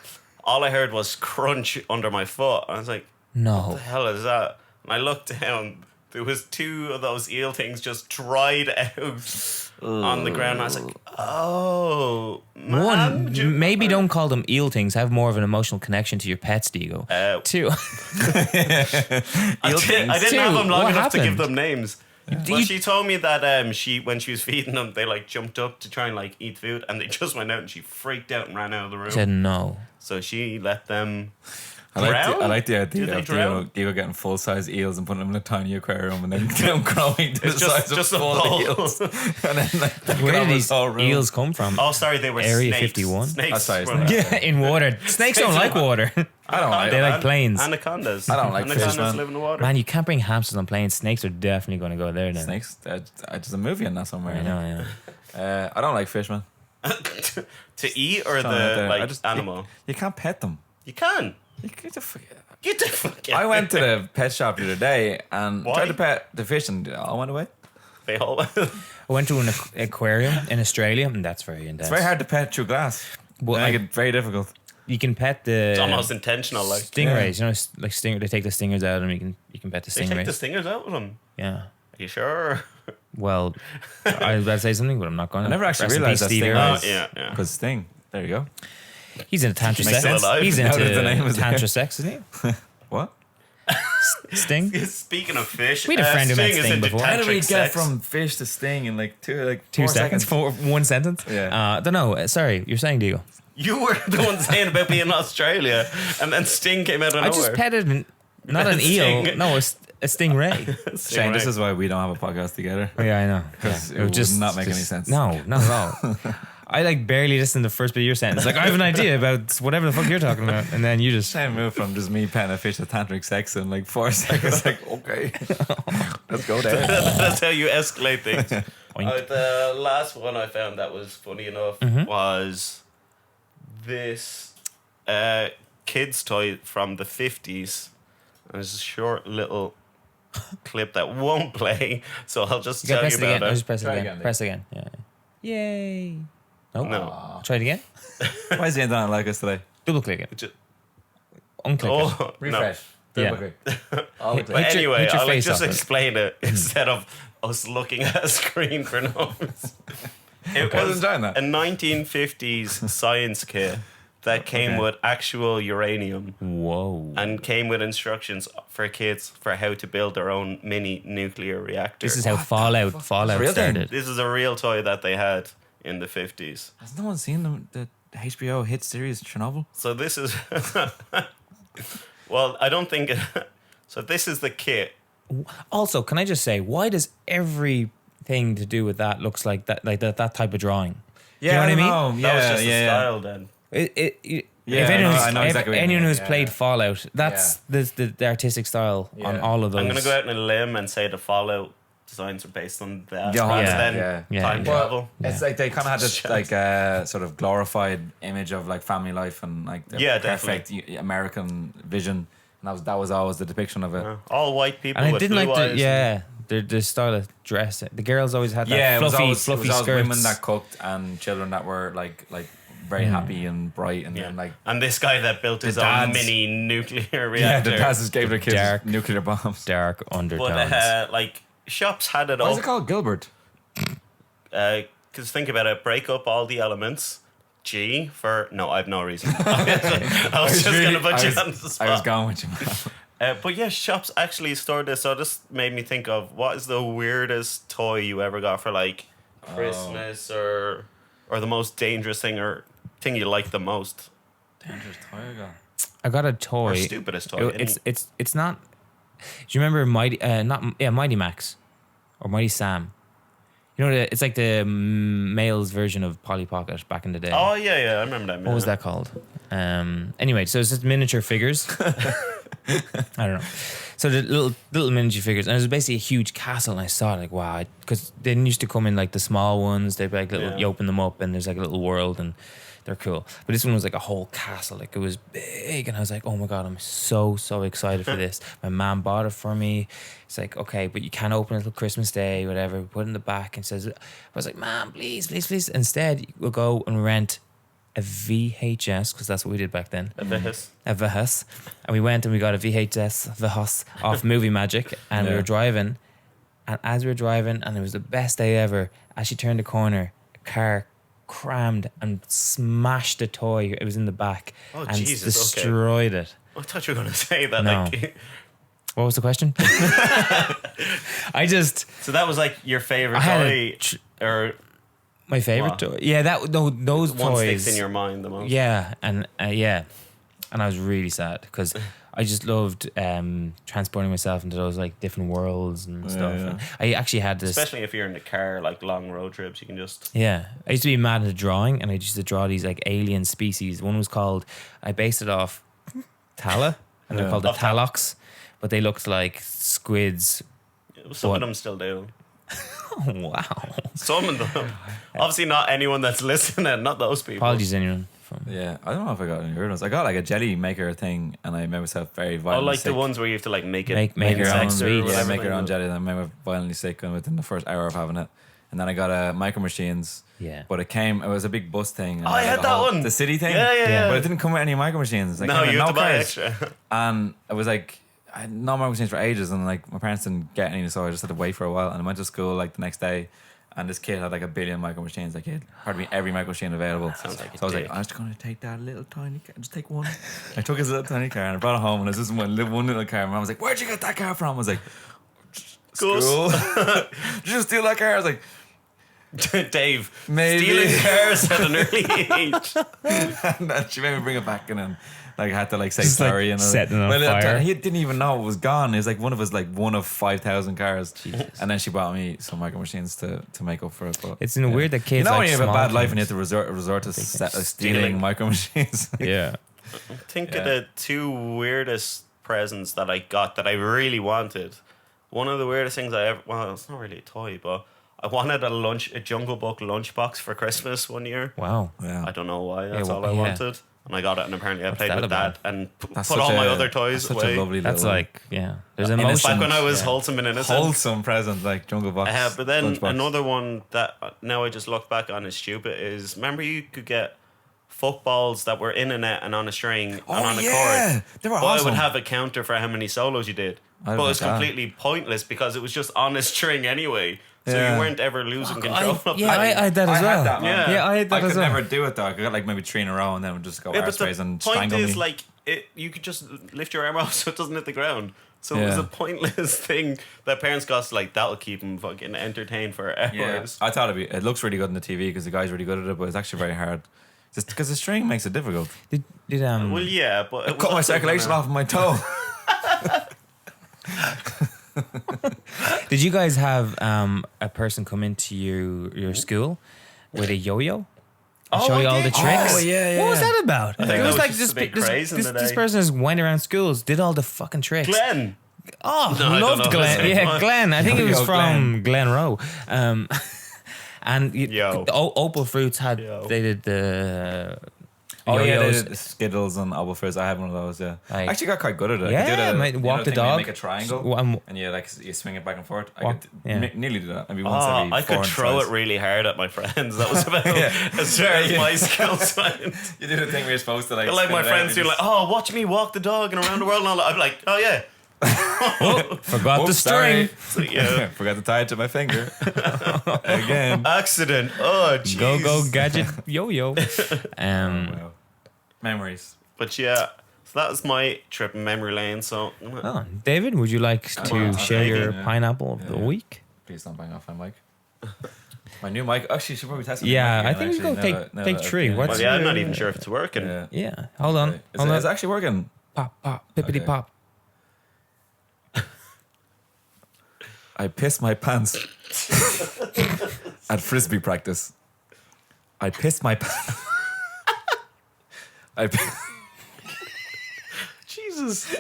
all I heard was crunch under my foot. And I was like, No. "What the hell is that?" And I looked down. There was 2 of those eel things just dried out on the ground. And I was like, "Oh, man, One, maybe don't call them eel things. Have more of an emotional connection to your pets, Diego. 2, I didn't have Two, them long what enough to give happened? them names. Well, she told me that when she was feeding them, they like jumped up to try and like eat food, and they just went out, and she freaked out and ran out of the room. said no. So she let them. I like the Do they idea drown? of Diego getting full size eels and putting them in a tiny aquarium and then them growing to the It's size just of a full bowl. eels. And then like Where did these eels come from? Oh, sorry, they were Area snakes. 51? Snakes. Oh, sorry, were snakes. that. Yeah, in water. Snakes don't like water. I don't like They it. like planes. Anacondas. I don't like fish, Anacondas man. live in the water. Man, you can't bring hamsters on planes. Snakes are definitely going to go there then. Snakes. There's a movie in that somewhere. I know, yeah. I don't like fish, man. To eat or Something the like that. like animal? You can't pet them. You can. You get the fuck- Get the fuck out. I went to the pet shop the other day and Why? tried to pet the fish and they all went away. They all. I went to an aquarium in Australia, and that's very intense. It's very hard to pet through glass. Well, They make it very difficult. You can pet the It's almost intentional. Like stingrays. You know, like they take the stingers out, and you can pet the they take stingrays. the stingers out with them. Yeah. Are you sure? Well, I was about to say something, but I'm not going to. I never actually realized that stingrays. stingrays. Yeah. Because sting. There you go. He's into tantra Makes sex. it alive. He's Now into that the name was there. tantra sex, isn't he? What? Sting. Speaking of fish, We had a friend who met Sting is Sting into before. How did we tantric get sex. from fish to sting in like 2 4 seconds for 1 sentence. Yeah. Don't know. Sorry, you're saying, Diego. You were the one saying about being in Australia, and then Sting came out of I nowhere. just petted not an eel. Sting. No, a stingray. Shane, this is why we don't have a podcast together. Oh, yeah, I know. Because Yeah. it would not make any sense. No, not at all. I like barely listened to the first bit of your sentence. Like I have an idea about whatever the fuck you're talking about, and then you just Shane moved from just me petting a fish to tantric sex in like 4 seconds. Like, okay, let's go there. That's how you escalate things. Oink. The last one I found that was funny enough Mm-hmm. was this kid's toy from the 50s. There's a short little clip that won't play, so I'll just you gotta tell press you it again. about I'll it. just press it Try again. again, Press again. Yeah. Yay. Nope. No. Try it again. Why is the internet like us today? Double click it. Ju- Unclick it. Oh, no. Yeah. All the But Hit your- anyway, hit your I'll like, face just off it. explain it instead of us looking at a screen for notes. It I was was enjoying that. a 1950s science kit that came Okay. with actual uranium Whoa. and came with instructions for kids for how to build their own mini nuclear reactor. This is how Fallout Real thing? started. This is a real toy that they had in the 50s. Has no one seen the HBO hit series Chernobyl? So this is well, I don't think so this is the kit. Also, can I just say, why does everything to do with that looks like that type of drawing? Do you know what I mean? That was just the style then. If Yeah, anyone's, I know exactly what you anyone mean, who's yeah. played Fallout, that's the artistic style on Yeah. all of those. I'm gonna go out on a limb and say the Fallout designs are based on that. Yeah, rather yeah, than yeah. time Well, travel. It's like they kind of had this like sort of glorified image of like family life and like the Yeah, perfect American vision, and that was always the depiction of it. All white people And I with didn't blue like eyes. the style of dress. The girls always had that Yeah, fluffy, it was fluffy always skirts. women that cooked and children that were like very happy and bright and, Yeah. and like And this guy that built his own dads- mini nuclear yeah, reactor. the dads just gave their kids Dark. nuclear bombs. dark undertones. But like shops had it Why is up. it called Gilbert? Because think about it, break up all the elements. G for no, I have no reason. I was just gonna put you on the spot. I was going with you, man. But yeah, shops actually stored this. So this made me think of what is the weirdest toy you ever got for like Christmas or the most dangerous thing or thing you like the most Dangerous tiger. I got a toy. or stupidest toy. It's not. Do you remember Mighty Max or Mighty Sam? You know, it's like the male's version of Polly Pocket back in the day. Oh yeah, I remember that. What was that called? Anyway, so it's just miniature figures. I don't know. So the little miniature figures, and it was basically a huge castle. And I saw it like, wow, because they used to come in like the small ones. They'd be like little, you open them up, and there's like a little world, and they're cool. But this one was like a whole castle, like it was big, and I was like, oh my god, I'm so excited for this. My mom bought it for me. It's like, okay, but you can't open it till Christmas Day, whatever. We put it in the back and says, I was like, Mom, please. Instead, we'll go and rent a VHS, because that's what we did back then. A VHS. And we went and we got a VHS off Movie Magic, and we were driving. And as we were driving, and it was the best day ever, as she turned the corner, a car crammed and smashed the toy. It was in the back and destroyed it. I thought you were going to say that. No. Like, what was the question? So that was like your favorite toy, or my favorite toy? Yeah, those one toys sticks in your mind the most. Yeah, and and I was really sad because I just loved transporting myself into those like different worlds and stuff. Yeah. And I actually had this, Especially if you're in the car, like long road trips, you can just. Yeah, I used to be mad at drawing, and I used to draw these like alien species. One was called, I based it off Tala, and they're called the Talox, but they looked like squids. Some of them still do. Oh, wow. Some of them. Obviously, not anyone that's listening. Not those people. Apologies, anyone. Yeah, I don't know if I got any weird ones. I got like a jelly maker thing, and I made myself very violently like sick. the ones where you have to like make it Make your own sex or sweets. Yeah, whatever make they your own do. jelly. And I made myself violently sick within the first hour of having it. And then I got a Micro Machines. Yeah. But it was a big bus thing. And Oh, I had a that one. The city thing. Yeah. But it didn't come with any Micro Machines. Like, No, you have to buy cars. extra. And it was like, I had no Micro Machines for ages, and like my parents didn't get any, so I just had to wait for a while. And I went to school like the next day, and this kid had like 1 billion Micro Machines. Like he had hardly every Micro Machine available. Sounds like a so I was like, dick. I'm just gonna take that little tiny car, just take one. I took his little tiny car and I brought it home, and it was just one little car. And I was like, where'd you get that car from? I was like, Gus. school. Did you just steal that car? I was like, Dave, Maybe. stealing cars at an early age. and then she made me bring it back, and then like I had to like say Just, like, sorry and setting it on fire. He didn't even know it was gone. It was like one of 5,000 cars. And then she bought me some Micro Machines to make up for it. But It's weird that kids you know like when you have a small bad life and you things. have to resort to stealing Stealing. Micro Machines. Yeah. Think of the two weirdest presents that I got that I really wanted. One of the weirdest things it's not really a toy, but I wanted a Jungle Book lunchbox for Christmas one year. Wow. Yeah. I don't know why. That's Yeah, all I yeah. wanted. And I got it, and apparently I played that with about? that and That's put such all my a- other toys that's such away. a lovely That's little like, yeah. There's Innocent. emotion. Back when I was Yeah. wholesome and innocent. wholesome present, like Jungle Box. But then lunchbox. another one that now I just look back on is stupid is, remember you could get footballs that were in a net and on a string and on a cord. They were But awesome. it would have a counter for how many solos you did. I But it was like that. completely pointless because it was just on a string anyway. So Yeah. you weren't ever losing control of Yeah, I had that as I well. had that, man. Yeah. I had that I as could well. never do it though. I got like maybe 3 in a row, and then would just go Yeah, but arseways the and point strangle is, me. like, you could just lift your arm off so it doesn't hit the ground. So it was Yeah. a pointless thing that parents got, like, that'll keep them fucking entertained for hours. Yeah, I thought it looks really good on the TV because the guy's really good at it, but it's actually very hard. Just because the string makes it difficult. Did Well, yeah, but It cut my circulation off of my toe. Did you guys have a person come into your school with a yo-yo? Oh, Show you I all the did. tricks. Oh, yeah, what was yeah. that about? think It that was was like just a big craze in the this day. person just went around schools, did all the fucking tricks. Glenn! Oh, No, I don't know loved if Glenn. it's Yeah, one. Glenn. I think it was Yo, from Glen Rowe. And Yo. the Opal Fruits Yo. they did the Oh yeah, yo-yos. the Skittles and Apple Fizz. I had one of those. Yeah, Like- I actually got quite good at it. Yeah, I could do mate, walk the thing where you dog. make a triangle, Well, and you swing it back and forth. I Walk- could yeah. nearly do that. Maybe once Oh, every I 4 could throw tries. it really hard at my friends. That was about as far as my skills went. You do the thing where you're supposed to like. Like spin my it out friends and do, like, just- oh, watch me walk the dog and around the world and all that. I'd be like, oh, yeah. forgot the Oops, string. sorry. So, yeah. Forgot to tie it to my finger. Again. Accident. Oh, jeez. Go gadget yo-yo. Wow. Memories. But yeah, so that was my trip in memory lane. So Oh, David, would you like to well, share maybe, your yeah. pineapple of the Yeah. week? Please don't bang off my mic. My new mic. Actually, you should probably test it. Yeah, I think we go take 3. What's well, yeah, I'm not even sure if it's working. Yeah. Yeah, hold on. Hold on. Is it actually working? Pop, pop, pippity Okay. pop. I pissed my pants. at frisbee practice. I pissed my pants. Jesus.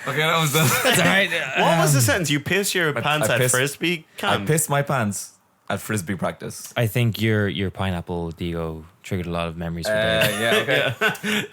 Okay, that was done. That's all right. What was the sentence? You pissed your pants I at pissed- frisbee I camp? pissed my pants at frisbee practice. I think your pineapple Diego triggered a lot of memories for Dave. Yeah, okay.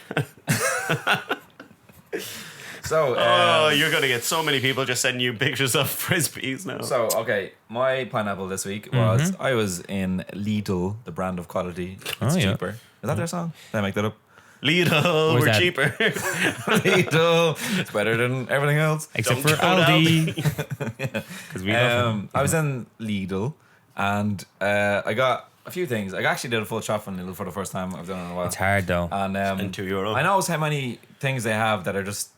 So, Oh, you're gonna get so many people just sending you pictures of frisbees now. okay, my pineapple this week was I was in Lidl, the brand of quality. It's Oh, yeah. cheaper. Is that their song? Did I make that up? Lidl, Was we're that- cheaper. Lidl, it's better than everything else. Except Don't for go to Aldi. Because we love them. I was in Lidl and I got a few things. I actually did a full shop from Lidl for the first time I've done it in a while. It's hard though. And And €2. I know how many things they have that are just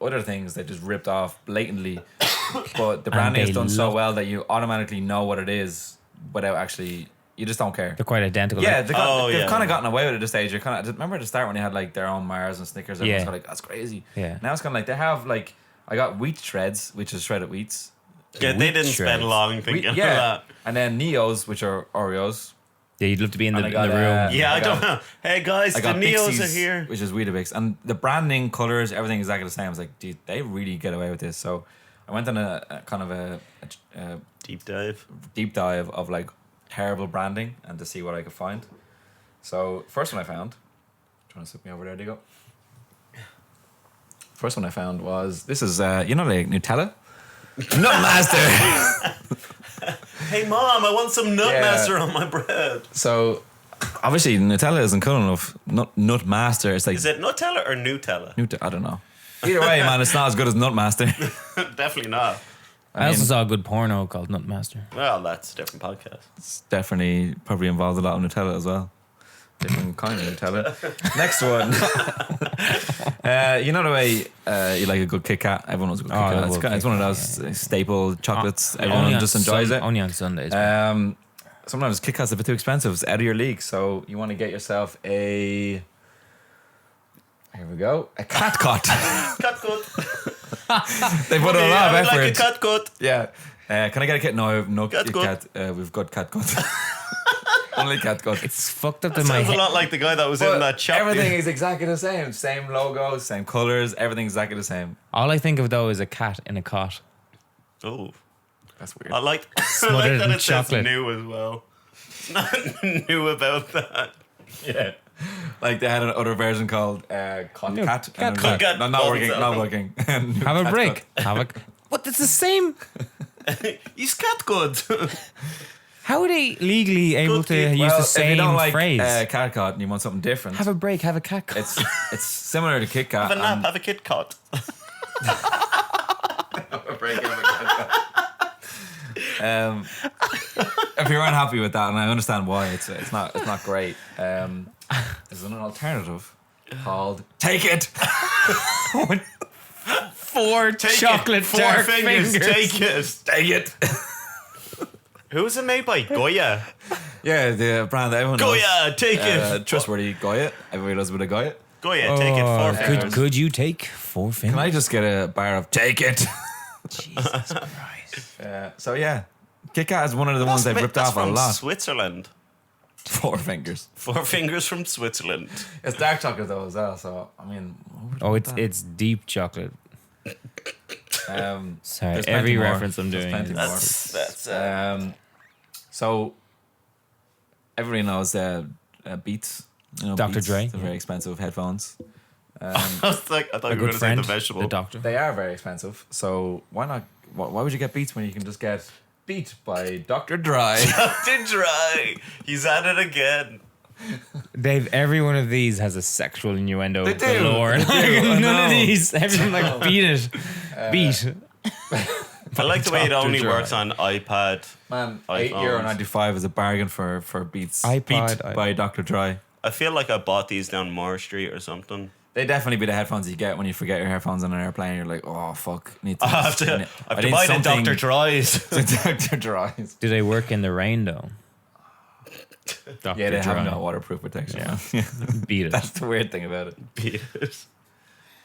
other things they just ripped off blatantly, but the branding is they done so love- well that you automatically know what it is without actually. You just don't care. They're quite identical. Yeah, Like, they've yeah. kind of gotten away with it at this stage. You're kind of remember at the start when they had like their own Mars and Snickers. Everyone's Yeah. kind of like that's crazy. Yeah. Now it's kind of like they have like I got wheat shreds, which is shredded wheats. Yeah, they didn't spend shreds. long thinking of Yeah, that. and then Neos, which are Oreos. yeah, you'd love to be in the, And I in got, the room. Yeah, I I don't got- know. Hey guys, I the got Neos Pixies, are here. which is Weetabix, and the branding, colors, everything exactly the same. I was like, dude, they really get away with this. So I went on a kind of a Deep dive. deep dive of like terrible branding and to see what I could find. So first one I found, trying to slip me over there, Diego. First one I found was this is like Nutella, Nutmaster. Hey mom, I want some Nutmaster Yeah. on my bread. So obviously Nutella isn't cool enough. Nutmaster. It's like Is it Nutella or Nutella? I don't know. Either way, man, it's not as good as Nutmaster. Definitely not. I also saw a good porno called Nutmaster. Well, that's a different podcast. It's definitely probably involves a lot of Nutella as well. Different kind of Nutella. Next one. You know the way you like a good Kit Kat? Everyone loves a good Kit I Kat. love It's one of those staple chocolates. Everyone Only on just enjoys it. Only on Sundays. Sometimes Kit Kat's a bit too expensive. It's out of your league. So you want to get yourself a... Here we go. A cat cut. Cut cut. They put in a lot of I would effort. like a cut cut. Yeah. Can I get a kit? No, I have no Cat Kit cut. Kat. We've got cat cut. Only cat cut. It's fucked up in my Sounds a head. lot like the guy that was But in that shop. everything is exactly the same. Same logo, same colors, everything's exactly the same. All I think of though is a cat in a cot. Oh, That's weird. I like Smothered that in it says chocolate. new as well. It's not new about that. Yeah. Like they had another version called Cat. No, Cat. Cat and it was Cut. like, Cat no, not working. doesn't Not sound- working. Have a Cat break. cut. Have a. What? It's the same. He's cat good. How are they legally able to use Well, the if you same don't like phrase? Cat cut and you want something different, Have a break. Have a cat. cut. it's similar to Kit Kat. Have a nap. and- Have a Kit Kat. If you're unhappy with that, and I understand why, it's not great. There's an alternative called Take It. Four Take chocolate it. Four dark fingers. Take it. Take it. Who is it made by? Goya. Yeah, the brand that everyone knows. Goya. Take it. Trustworthy Goya. Everybody knows about a Goya. Goya. Take it. Four Oh, fingers. could you take 4 fingers? Can I just get a bar of Take It? Jesus Christ. So yeah, Kit Kat is one of the ones they've ripped That's off a from lot. Switzerland. 4 fingers. 4 fingers from Switzerland. It's dark chocolate though as well. So I mean, what would Oh, you it's want it's deep chocolate. that? Sorry, There's every plenty more. reference I'm There's doing. plenty is- more. That's So everybody knows Beats. You know, Dr. Beats, Dre, the very expensive headphones. I was like, I thought A you were good going to say friend, the vegetable. the doctor. They are very expensive. So why not? Why would you get Beats when you can just get Beat by Dr. Dre? Dr. Dre. He's at it again. Dave, every one of these has a sexual innuendo They do. galore. They do, I None know. of these. Everything like beat it. Beat. I like the way it Dr. only Dre. works on iPad. Man, iPhones. €8.95 is a bargain for Beats. iPod, Beat by Dr. Dre. I feel like I bought these down Moore Street or something. They definitely be the headphones you get when you forget your headphones on an airplane. You're like, oh fuck, need I have to need buy the something- Dr. Dre's. Dr. Dre's. Do they work in the rain though? Dr. Yeah, they have Dre. no waterproof protection. Yeah. Beat it. That's the weird thing about it. Beat it.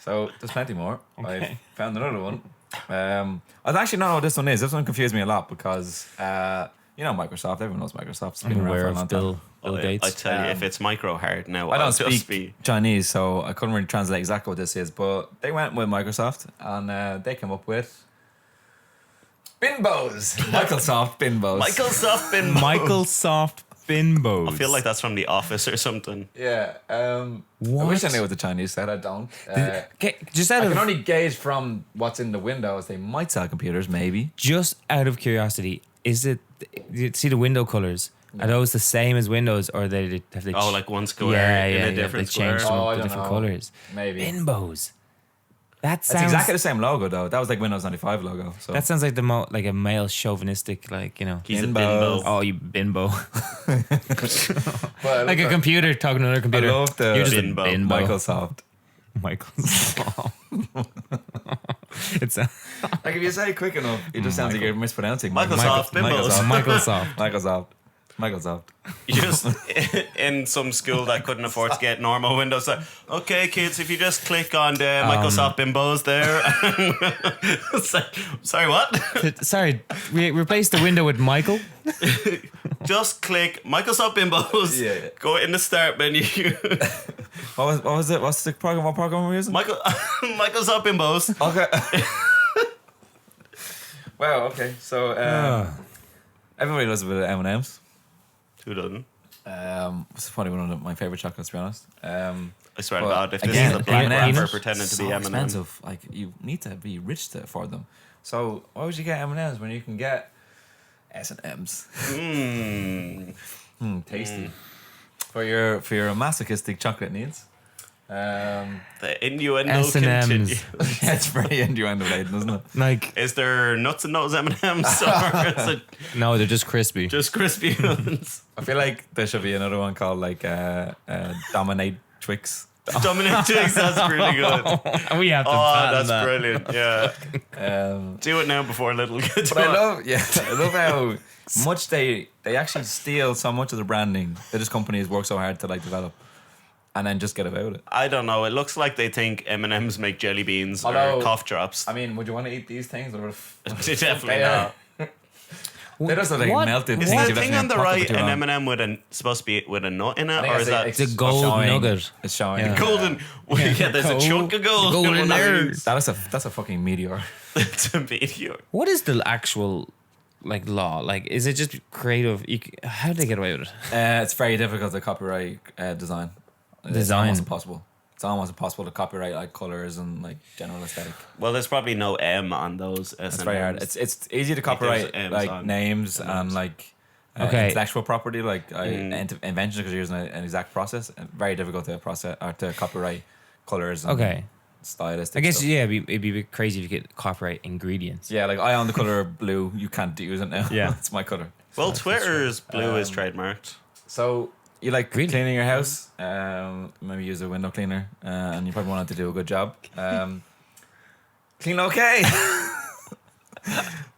So there's plenty more. Okay. I found another one. I actually don't know what this one is. This one confused me a lot because You know Microsoft. Everyone knows Microsoft. It's been I'm around aware for a of long time. Bill I Gates. tell you, if it's micro hard now, I I'll don't just speak be. Chinese, so I couldn't really translate exactly what this is. But they went with Microsoft, and they came up with Binbos. Microsoft Binbos. Microsoft bin. Microsoft Binbos. I feel like that's from The Office or something. Yeah. I What? wish I knew what the Chinese said. I don't. Just out I of can only gauge from what's in the windows. They might sell computers, maybe. just out of curiosity, is it? You see the window colors? Are those the same as windows, or have they? Oh, like one square yeah, in yeah, a yeah. different They square. changed them Oh, I up to don't different know. colors. Maybe. Binbos. That It's sounds exactly the same logo, though. That was like Windows 95 logo. So That sounds like like a male chauvinistic, like, you know. He's a Binbos. bimbo. Oh, you bimbo. Well, Like a computer talking to another computer. love the You're just bimbo. a bimbo. Microsoft. Microsoft. It's a Like if you say it quick enough, it just sounds like you're mispronouncing. Microsoft Bimbos. Microsoft. Microsoft. You just in some school that couldn't afford to get normal Windows. Like, okay, kids, if you just click on the Microsoft Bimbos there. Sorry, what? Sorry, we replaced the window with Michael. Just click Microsoft Bimbos. Yeah. Go in the start menu. What was it? What's the program? What program were we using? Microsoft Bimbos. Okay. Wow. Okay. So everybody loves a bit of M&Ms. Who doesn't? It's probably one of my favorite chocolates, to be honest. I swear to But God, if this again, is a black M&Ms rapper pretending to so be Eminem. expensive. Like you need to be rich to afford them. So why would you get M&Ms when you can get S&Ms? Mmm. Tasty. For your masochistic chocolate needs. The innuendo S&Ms. continues. It's very innuendo laden, isn't it? Like, Is there nuts in those M&Ms or is it no, they're just crispy. just crispy ones? I feel like there should be another one called like Dominate Twix. Dominic Twix, that's really good. We have to Oh, patent that's that. brilliant. Yeah. Do it now before little gets But I love how much they actually steal so much of the branding that this companies work so hard to like develop, and then just get about it. I don't know. It looks like they think M&Ms make jelly beans Although- or cough drops. I mean, would you want to eat these things or? Definitely not. They just look like What? melted Is things. the you've left thing in on the your pocket right for too an long. M&M with supposed to be with a nut in it, I think or is that It's a gold showing- nugget. It's showing. Yeah. golden? Yeah, there's a chunk of gold, Gold one in of there. these. That's a fucking meteor. It's a meteor. What is the actual like law? Like, is it just creative? How do they get away with it? It's very difficult to copyright design. It's Design. almost impossible. It's almost impossible to copyright like colors and like general aesthetic. Well, there's probably no M on those. It's very hard. It's easy to copyright M's like on names the and names. like Okay. intellectual property, like inventions because you're using an exact process. And very difficult to process or to copyright colors. And Okay. stylistic. I guess stuff. yeah, it'd be a bit crazy if you could copyright ingredients. Yeah, like I own the color blue. You can't use it now. Yeah. it's my color. Well, Twitter's blue is trademarked. So you like Really? cleaning your house? Maybe use a window cleaner, and you probably want it to do a good job. Clean okay.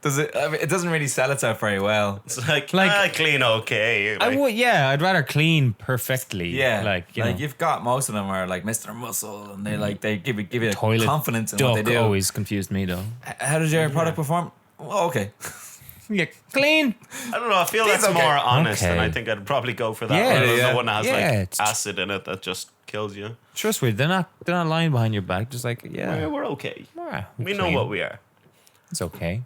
Does it? I mean, it doesn't really sell itself very well. It's like clean okay. I Like, would, yeah, I'd rather clean perfectly. Yeah, like you know, you've got most of them are like Mr. Muscle, and they give you toilet confidence in duck what they do. always confused me though. How does your product perform? Well, okay. Yeah, clean. I don't know. I feel It's that's okay. more honest, Okay. and I think I'd probably go for that. Yeah, rather than yeah. the one that has Yeah, like it's- acid in it that just kills you. Trustworthy. They're not lying behind your back. Just like We're okay. We we know what we are. It's okay.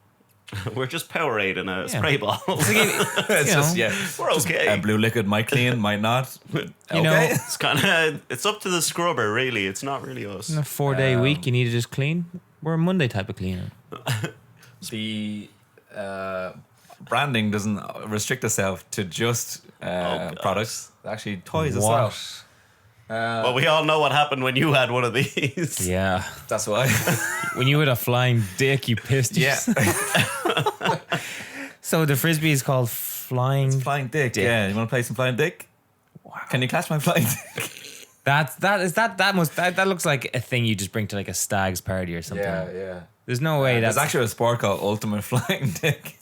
We're just Powerade in a spray bottle. It's just know, We're okay. blue liquid might clean, might not. You know, It's kind of it's up to the scrubber, really. It's not really us. in a 4-day week, you need to just clean. We're a Monday type of cleaner. The branding doesn't restrict itself to just God. products. Actually, toys as What? well. Well, we all know what happened when you had one of these. Yeah. That's why. When you had a flying dick, you pissed yourself. So the frisbee is called flying. Flying dick. Yeah, you want to play some flying dick? Wow. Can you catch my flying dick? That looks like a thing you just bring to like a stag's party or something. yeah. There's no way There's that's actually a sport called Ultimate Flying Dick.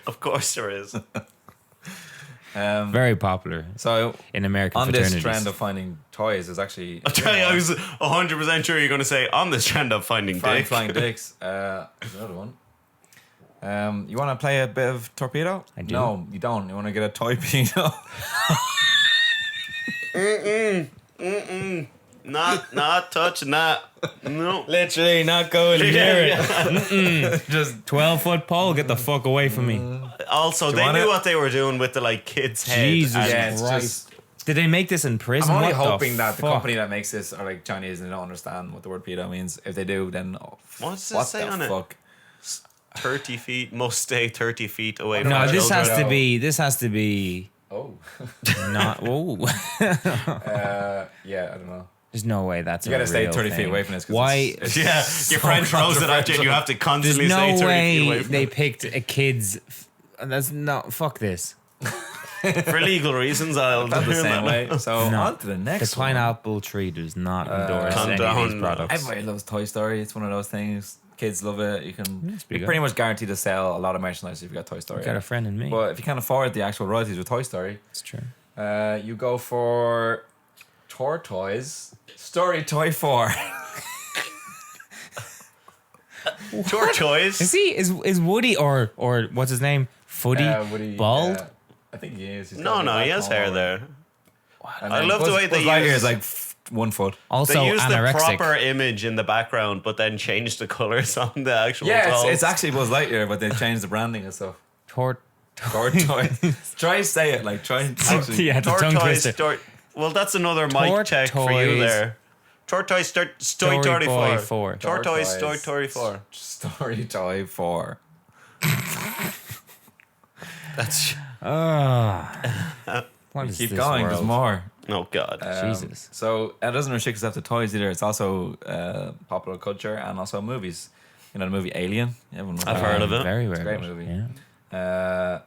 Of course there is. very popular So in American on fraternities. this trend of finding toys, is actually I'll tell you, I was 100% sure you're going to say on this trend of finding dick. flying dicks. There's another one. You want to play a bit of torpedo? I do. No, you don't. You want to get a toy pedo? Not touching that. No. Literally not going near it. Just 12-foot pole. Get the fuck away from me. Also, they want knew it? what they were doing with the like kids' head. Jesus and- Yeah, it's Christ. just. Did they make this in prison? I'm only What the hoping that the fuck? company that makes this are like Chinese and they don't understand what the word pedo means. If they do, then What does it what say the on it? fuck? 30 feet must stay 30 feet away from No, this children. has to be. This has to be Oh, not. Whoa. yeah, I don't know. There's no way that's. You gotta stay 30 feet away from this. 'cause Why? it's Yeah, your friend throws it at you and you have to There's constantly no stay 30 feet way away from they it. picked a kid's. That's not. Fuck this. For legal reasons, I'll not do the same that. way. So No. on to the The next one. pineapple tree does not endorse any of condone. these products. Everybody loves Toy Story. It's one of those things. Kids love it. You can. pretty You're good. pretty much guaranteed to sell a lot of merchandise if you got Toy Story. Got a friend in me. But if you can't afford the actual royalties with Toy Story, It's true. you go for Tortoise Story Toy 4. Tortoise. Is he? Is Woody or what's his name? Footy Woody, bald? I think he is. He's No, got no, a he has hair backbone. there. And I then love the way they Buzz Lightyear use- is like 1 foot. Also They use the anorexic. proper image in the background, but then change the colors on the actual Yeah, dolls. it's actually Buzz Lightyear, but they changed the branding and stuff. Tortoise. Try say it like try. Actually, Yeah, the tongue Tortoise. twister. Well, that's another mic check for you Tortoise. there. Tortoise Story Story 34. Boy 4. Tortoise Story 34. Story Toy 4. That's What is Keep this going. world? There's more. oh god. Jesus. So it doesn't restrict itself to toys either. It's also popular culture and also movies. You know the movie Alien. Everyone knows I've that. heard of it. Very, very a great good. movie. Yeah.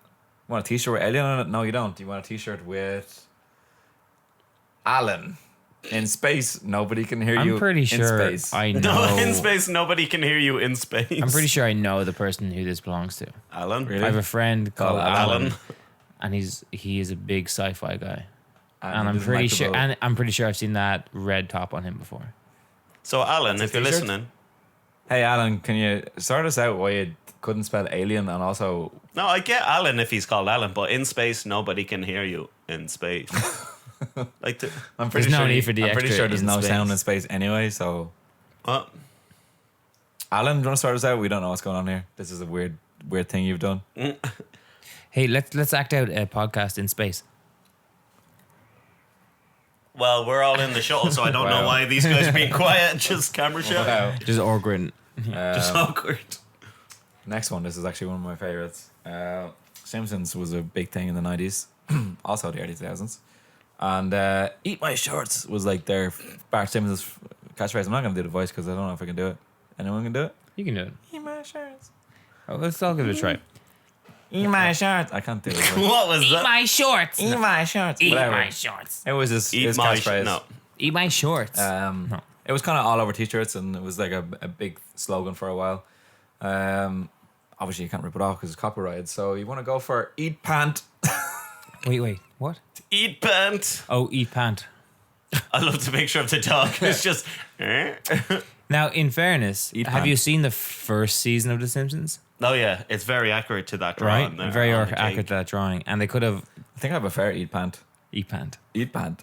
Want a T-shirt with Alien on it? No, you don't. You want a T-shirt with Alan in space. Nobody can hear you. I'm pretty in sure space. I know. No, in space, nobody can hear you in space. I'm pretty sure I know the person who this belongs to. Alan. Really? I have a friend called Alan. and he is a big sci-fi guy. And he I'm doesn't pretty like the sure, boat. and I'm pretty sure I've seen that red top on him before. So Alan, That's if a you're t-shirt? listening. Hey Alan, can you sort us out why you couldn't spell alien and also No, I get Alan if he's called Alan, but in space, nobody can hear you in space. Like, I'm pretty There's no sure need for the I'm pretty extra sure there's in no space. sound in space anyway. So what? Alan, do you want to start us out? We don't know what's going on here. This is a weird thing you've done. Hey, let's act out a podcast in space. Well, we're all in the shuttle, so I don't know Wow. why these guys are being quiet. Just camera shot. Just awkward. Just awkward. Next one. This is actually one of my favorites. Simpsons was a big thing in the 90s, also the early 2000s. And "Eat my shorts" was like their Bart Simpson's catchphrase. I'm not gonna do the voice because I don't know if I can do it. Anyone can do it? You can do it. Eat my shorts. Oh, let's all give it a try. Eat my shorts. I can't do it. What was that? my shorts. Eat my shorts. Whatever. shorts. It was his Eat my catchphrase. no. Eat my shorts. It was kind of all over t-shirts and it was like a big slogan for a while. Obviously you can't rip it off because it's copyrighted. So you want to go for "Eat Pant." Wait. What? Eat pant. Oh, eat pant. I love the picture of the dog. It's just. Now, in fairness, Eat have pant. you seen the first season of The Simpsons? Oh yeah, it's very accurate to that Right? drawing. There Very on the accurate cake. to that drawing. And they could have I think I have a fair "Eat Pant." eat pant. Eat Pant.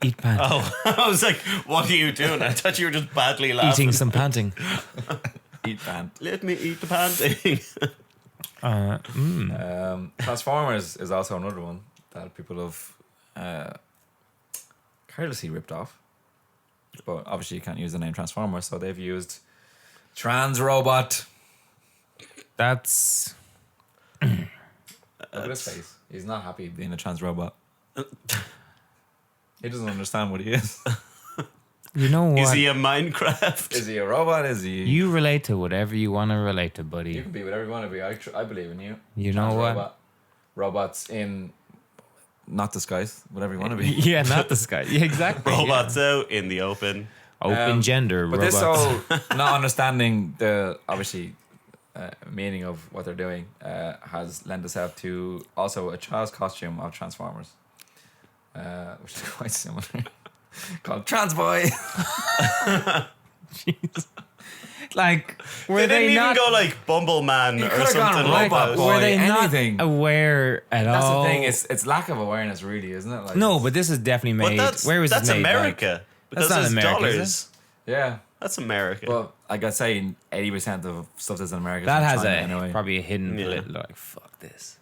Eat pant. Oh, I was like, what are you doing? I thought you were just badly laughing. Eating some panting. Eat Pant. Let me eat the panting. Transformers is also another one that people have carelessly ripped off. But obviously you can't use the name Transformers, so they've used Trans Robot. That's Look at his face. He's not happy being a trans robot. He doesn't understand what he is. you know what? Is he a Minecraft? Is he a robot? Is he? You relate to whatever you want to relate to, buddy. You can be whatever you want to be. I believe in you. You know Trans what? Robot. Robots in not disguised, whatever you want to be. Yeah, not this guy. Yeah, exactly. Robots out in the open. Open gender But robots. this whole not understanding the obviously meaning of what they're doing has lent itself to also a child's costume of Transformers, which is quite similar, called Trans Boy. Like, were They they, didn't even not? go like Bumbleman or could've gone something like Robot that. Boy. were they anything. not aware at That's all? the thing. It's lack of awareness, really, isn't it? Like, no, but this is definitely But made. that's Where was that's it made? America. Because not it's America, is dollars. yeah. That's America. Well, like I say, 80% of stuff that's in America. That is has from China a anyway. probably a hidden Yeah. like fuck this.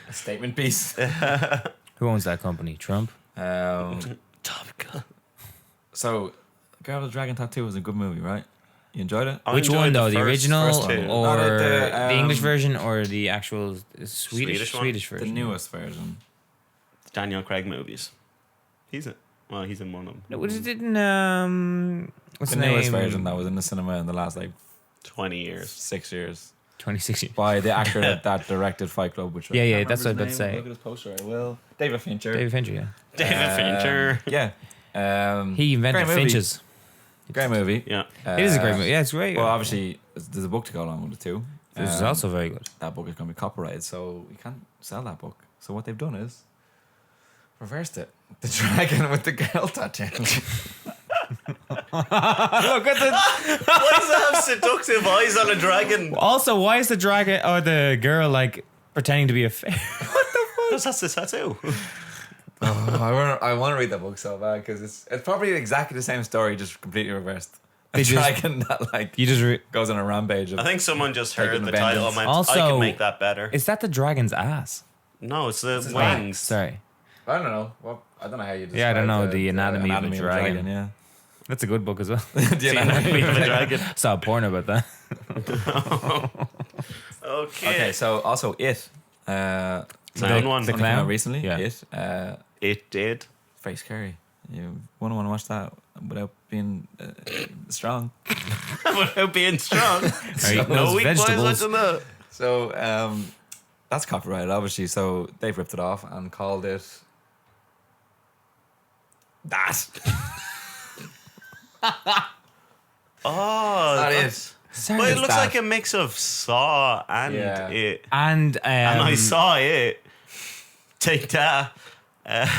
A statement piece. Who owns that company? Trump. Topical. So, Girl with the Dragon Tattoo was a good movie, right? You enjoyed it? I Which enjoyed one though? The first original two. or No, the English version or the actual Swedish one? Swedish The version? newest version. Daniel Craig movies. He's in one of them. No, it didn't. What's The the newest name? version that was in the cinema in the last 20 years. 6 years. 2016. By the actor that directed Fight Club, which Yeah, I yeah, can't that's what I remember was about to his name. say. Look at his poster, I will. David Fincher. David Fincher. Yeah. David Fincher. Yeah. He invented great movie. finches. Great movie. Yeah. It is a great movie. Yeah, it's great. Well, obviously, there's a book to go along with it too. This is also very good. That book is going to be copyrighted, so we can't sell that book. So what they've done is reversed it. The dragon with the girl tattoo. Look at the. Why does it have seductive eyes on a dragon? Also, why is the dragon or the girl like pretending to be a fairy? Because that's the tattoo. I want to read that book so bad because it's probably exactly the same story, just completely reversed. A They just- dragon that like You just. goes on a rampage. I think someone just heard Taking the the title and vengeance. went, I Also, can make that better. Is that the dragon's ass? No, it's the his wings. Sorry. I don't know. Well, I don't know how you. Yeah, I don't describe know the anatomy of a dragon. Yeah. That's a good book as well. The anatomy of a dragon. Saw a porn about that. Okay. Okay, so also it. Clown one. the Only came clown? out recently. Yeah. It. It did. Very scary. You wouldn't want to watch that without being strong. Without being strong. Are you- No those weak boys vegetables. watching that. So that's copyrighted, obviously. So they've ripped it off and called it that. Oh, That that's- is. Sorry. Well, it looks that. like a mix of Saw and Yeah. It. And And I saw it. Take that.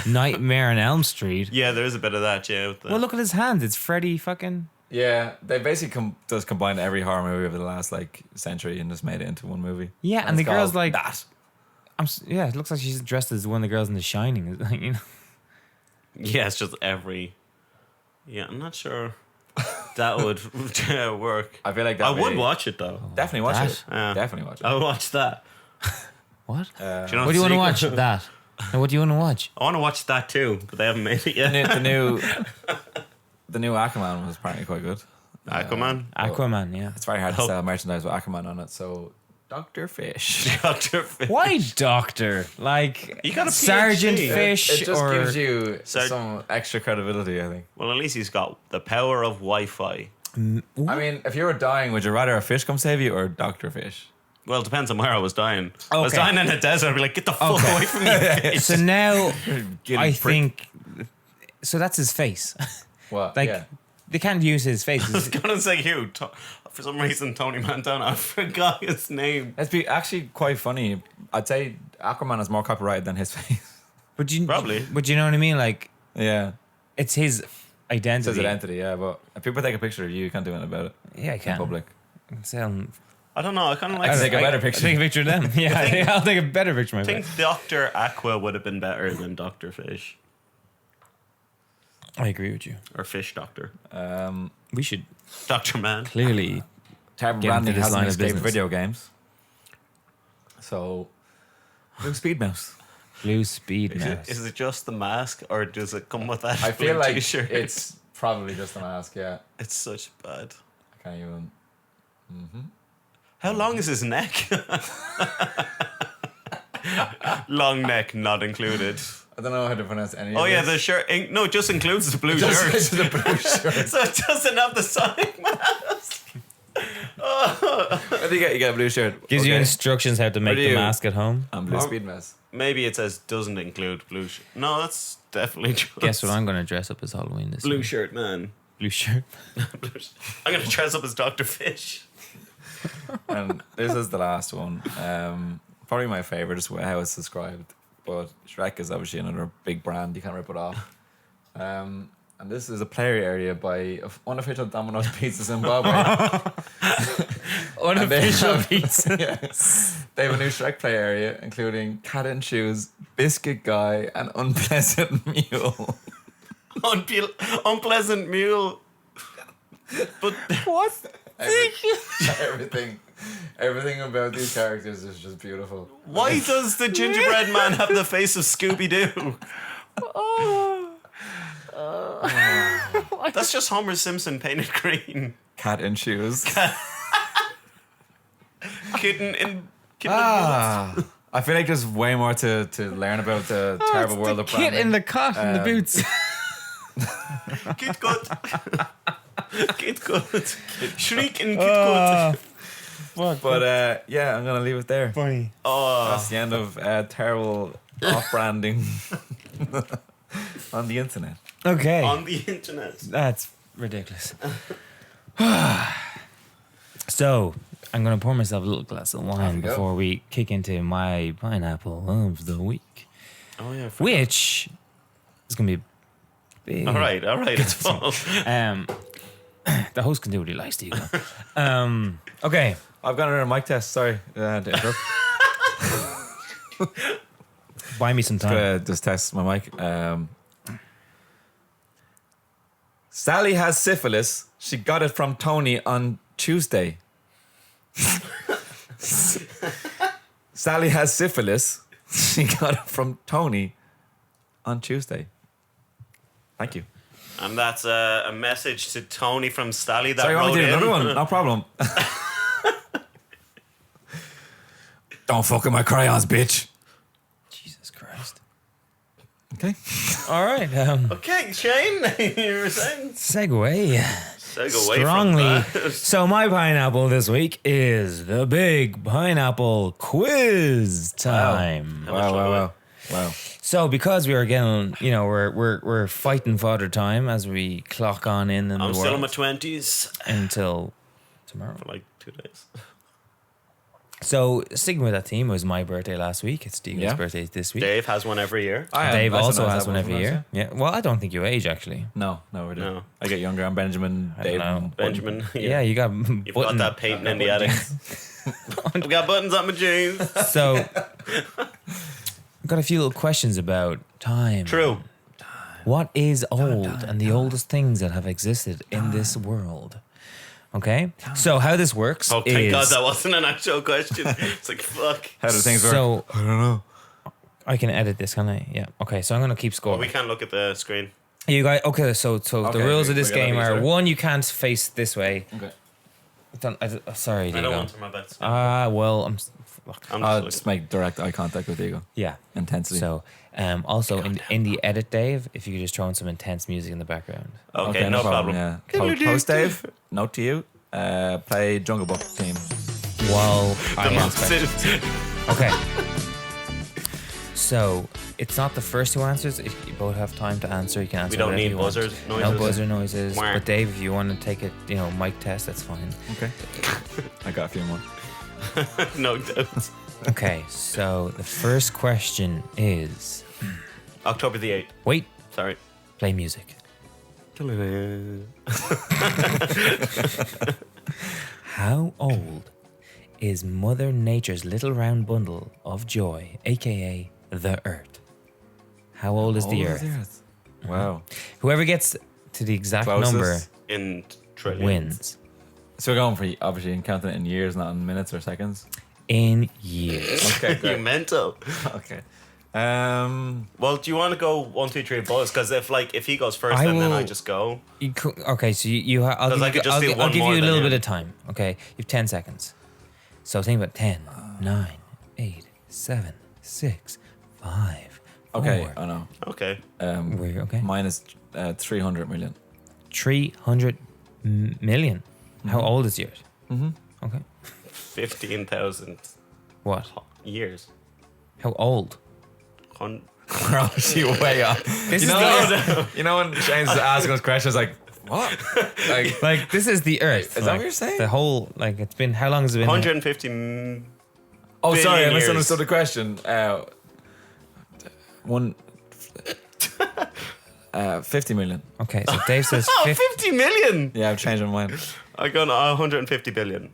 Nightmare on Elm Street. Yeah, there is a bit of that, yeah. With the, Well, look at his hands. It's Freddy fucking. Yeah, they basically just combined every horror movie over the last like century and just made it into one movie. Yeah, and the it's girl's called like. that. Yeah, it looks like she's dressed as one of the girls in The Shining. You know. yeah, it's just every. Yeah, I'm not sure that would work. I feel like that I would watch it though. Definitely watch That? it. Yeah. Definitely watch it. I would watch that. What? Do you know What do you want to watch? secret- That. Now, what do you want to watch? I want to watch that too, but they haven't made it yet. the new Aquaman was apparently quite good. Aquaman. Aquaman. Yeah. It's very hard to Oh. sell merchandise with Aquaman on it. So Dr. Fish. Dr. Fish. Why Doctor? Like You got a Sergeant PhD. Fish It just or gives you Sar- some extra credibility, I think. Well, at least he's got the power of Wi-Fi. I mean, if you were dying, would you rather a fish come save you or Dr. Fish? Well, it depends on where I was dying. I was Okay. dying in a desert. I'd be like, get the fuck Okay. away from me, fish. So now Getting I pricked. think. So that's his face. What? Like yeah. they can't use his face. I was gonna say you. For some reason, Tony Montana. I forgot his name. It'd be actually quite funny. I'd say Aquaman is more copyrighted than his face. But you Probably. But you know what I mean? Like Yeah. it's his It's identity. his identity, yeah. But if people take a picture of you, you can't do anything about it Yeah, I in can. public. I don't know. I kind of like. I'll take a better picture. Take a picture of them. Yeah, I'll take a better picture of I my think face. Doctor Aqua would have been better than Doctor Fish I agree with you. or Fish Doctor. We should Doctor Man. clearly. Terry Get Brandon into this hasn't line of escaped business. video games. So, Blue Speed Mouse. Blue Speed Mouse. Is it just the mask, or does it come with that I feel blue like t-shirt? it's probably just a mask, yeah. It's such bad. I can't even. How long is his neck? Long neck, not included. I don't know how to pronounce any Oh of yeah, this. the shirt. No, it just includes the blue Just shirt. the blue shirt. So it doesn't have the Sonic mask. What do you get? You get a blue shirt. Gives you Okay. instructions how to make do the you- mask at home. And Blue Speed Mouse. Maybe it says doesn't include blue shirt. No, that's definitely just Guess what I'm going to dress up as Halloween this blue year. shirt man. Blue shirt. I'm gonna dress up as Dr. Fish. And this is the last one. Probably my favorite, just how it's described. But Shrek is obviously another big brand. You can't rip it off. and this is a player area by unofficial Domino's Pizza Zimbabwe. Unofficial pizza. Yeah. They have a new Shrek play area, including Cat and Shoes, Biscuit Guy, and Unpleasant Mule. Unpleasant mule. But What? Everything about these characters is just beautiful. why does the gingerbread man have the face of Scooby-Doo? That's just Homer Simpson painted green. Cat and Shoes. Kitten in I feel like there's way more to learn about the terrible world of Kit branding. in the cot and the boots. Kit Kat. Kit Kat. Shriek in Kit Kat. But yeah, I'm gonna leave it there. Funny. Oh, That's the end of terrible off-branding on the internet. Okay. on the internet. That's ridiculous. So, I'm going to pour myself a little glass of wine we go. before we kick into my pineapple of the week, Oh yeah. which is going to be big. All right. It's full. The host can do what he likes to you. Okay. I've got another mic test. Sorry to interrupt. Buy me some time. Just test my mic. Sally has syphilis. She got it from Tony on Tuesday. Sally has syphilis. She got it from Tony on Tuesday. Thank you. And that's a message to Tony from Stally that Sorry, I wrote want to do in. another one. No problem. Don't fuck with my crayons, bitch. Jesus Christ. Okay. All right. Okay, Shane, you were saying. Segue. Segue away Strongly. from that. So my pineapple this week is the big pineapple quiz time. Wow. So because we are getting, we're fighting father time as we clock on in I'm the still in world my 20s until tomorrow. for like 2 days. So sticking with that theme, it was my birthday last week. It's Stephen's Yeah. birthday this week. Dave has one every year. Dave also has one every year. Yeah. Well, I don't think you age actually. No, we do. No. I get younger. I'm Benjamin. I Dave. don't know. Benjamin. Yeah, you got You've got that painting in the attic. I've got buttons on my jeans. So I've got a few little questions about time. True. What is old and the oldest things that have existed in this world? Okay, so how this works Oh, thank is God that wasn't an actual question. It's like, fuck. How do things work? so I don't know. I can edit this, can I? Yeah. Okay, so I'm gonna keep score. Well, we can't look at the screen. You guys, okay. So the Okay, rules of we this gotta game be are: sorry. one, you can't face this way. Okay. Sorry, I Diego. don't want to my bets. Well, I'm I'll just just make direct eye contact with Diego. yeah. Intensely. So, also in the edit, Dave, if you could just throw in some intense music in the background. okay, no problem. Yeah. Host Dave, note to you. Play Jungle Book theme. While I The answer. most- Okay. So it's not the first two answers. If you both have time to answer, you can answer. We don't whatever need you want. buzzers, No noises. buzzer noises. Wah. But Dave, if you want to take a mic test, that's fine. Okay. I got a few more. no doubt. Okay. So the first question is: October the 8th. wait, Sorry. play music. How old is Mother Nature's little round bundle of joy, aka the Earth? How old is the Earth? Wow. Whoever gets to the exact Closest. number In trillions. wins. So we're going for obviously and counting it in years, not in minutes or seconds. In years. Okay, You great. mental. Okay. Well, do you want to go 1, 2, 3 buzz? Because if he goes first, I then I will- just go. Okay, so I'll 'Cause give, I could just I'll, do gi- I'll one give more you a than little him. bit of time. Okay, you have 10 seconds. So think about 10, 9, 8, 7, 6, 5, Okay. 4. I know. Okay. We're okay. Mine is 300 million. 300 million. How old is yours? Mm-hmm. Okay. 15,000 What? years. How old? Hun- We're obviously way off. This You is know, you know when Shane's asking us questions like, what? Like, this is the Earth. Is that what you're saying? The whole Oh, how long has it been? 150 oh, sorry, I billion misunderstood years. the question. One. 50 million. Okay, so Dave says Oh, 50. 50 million! Yeah, I've changed my mind. I got 150 billion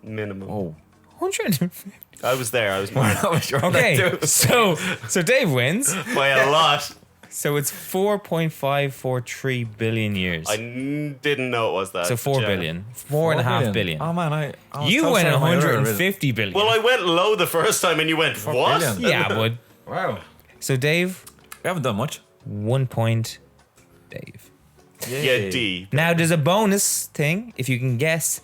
minimum. Oh. 150. I was there. I was mad. Okay, so Dave wins. By a lot. So it's 4.543 billion years. I didn't know it was that. So 4 Yeah. billion. 4.5 billion. Oh man, I was You closer went than my other 150 billion. Well, I went low the first time and you went, what? billion. yeah, but Wow. so Dave, We haven't done much. 1 point, Dave. Yeah, D. Now there's a bonus thing if you can guess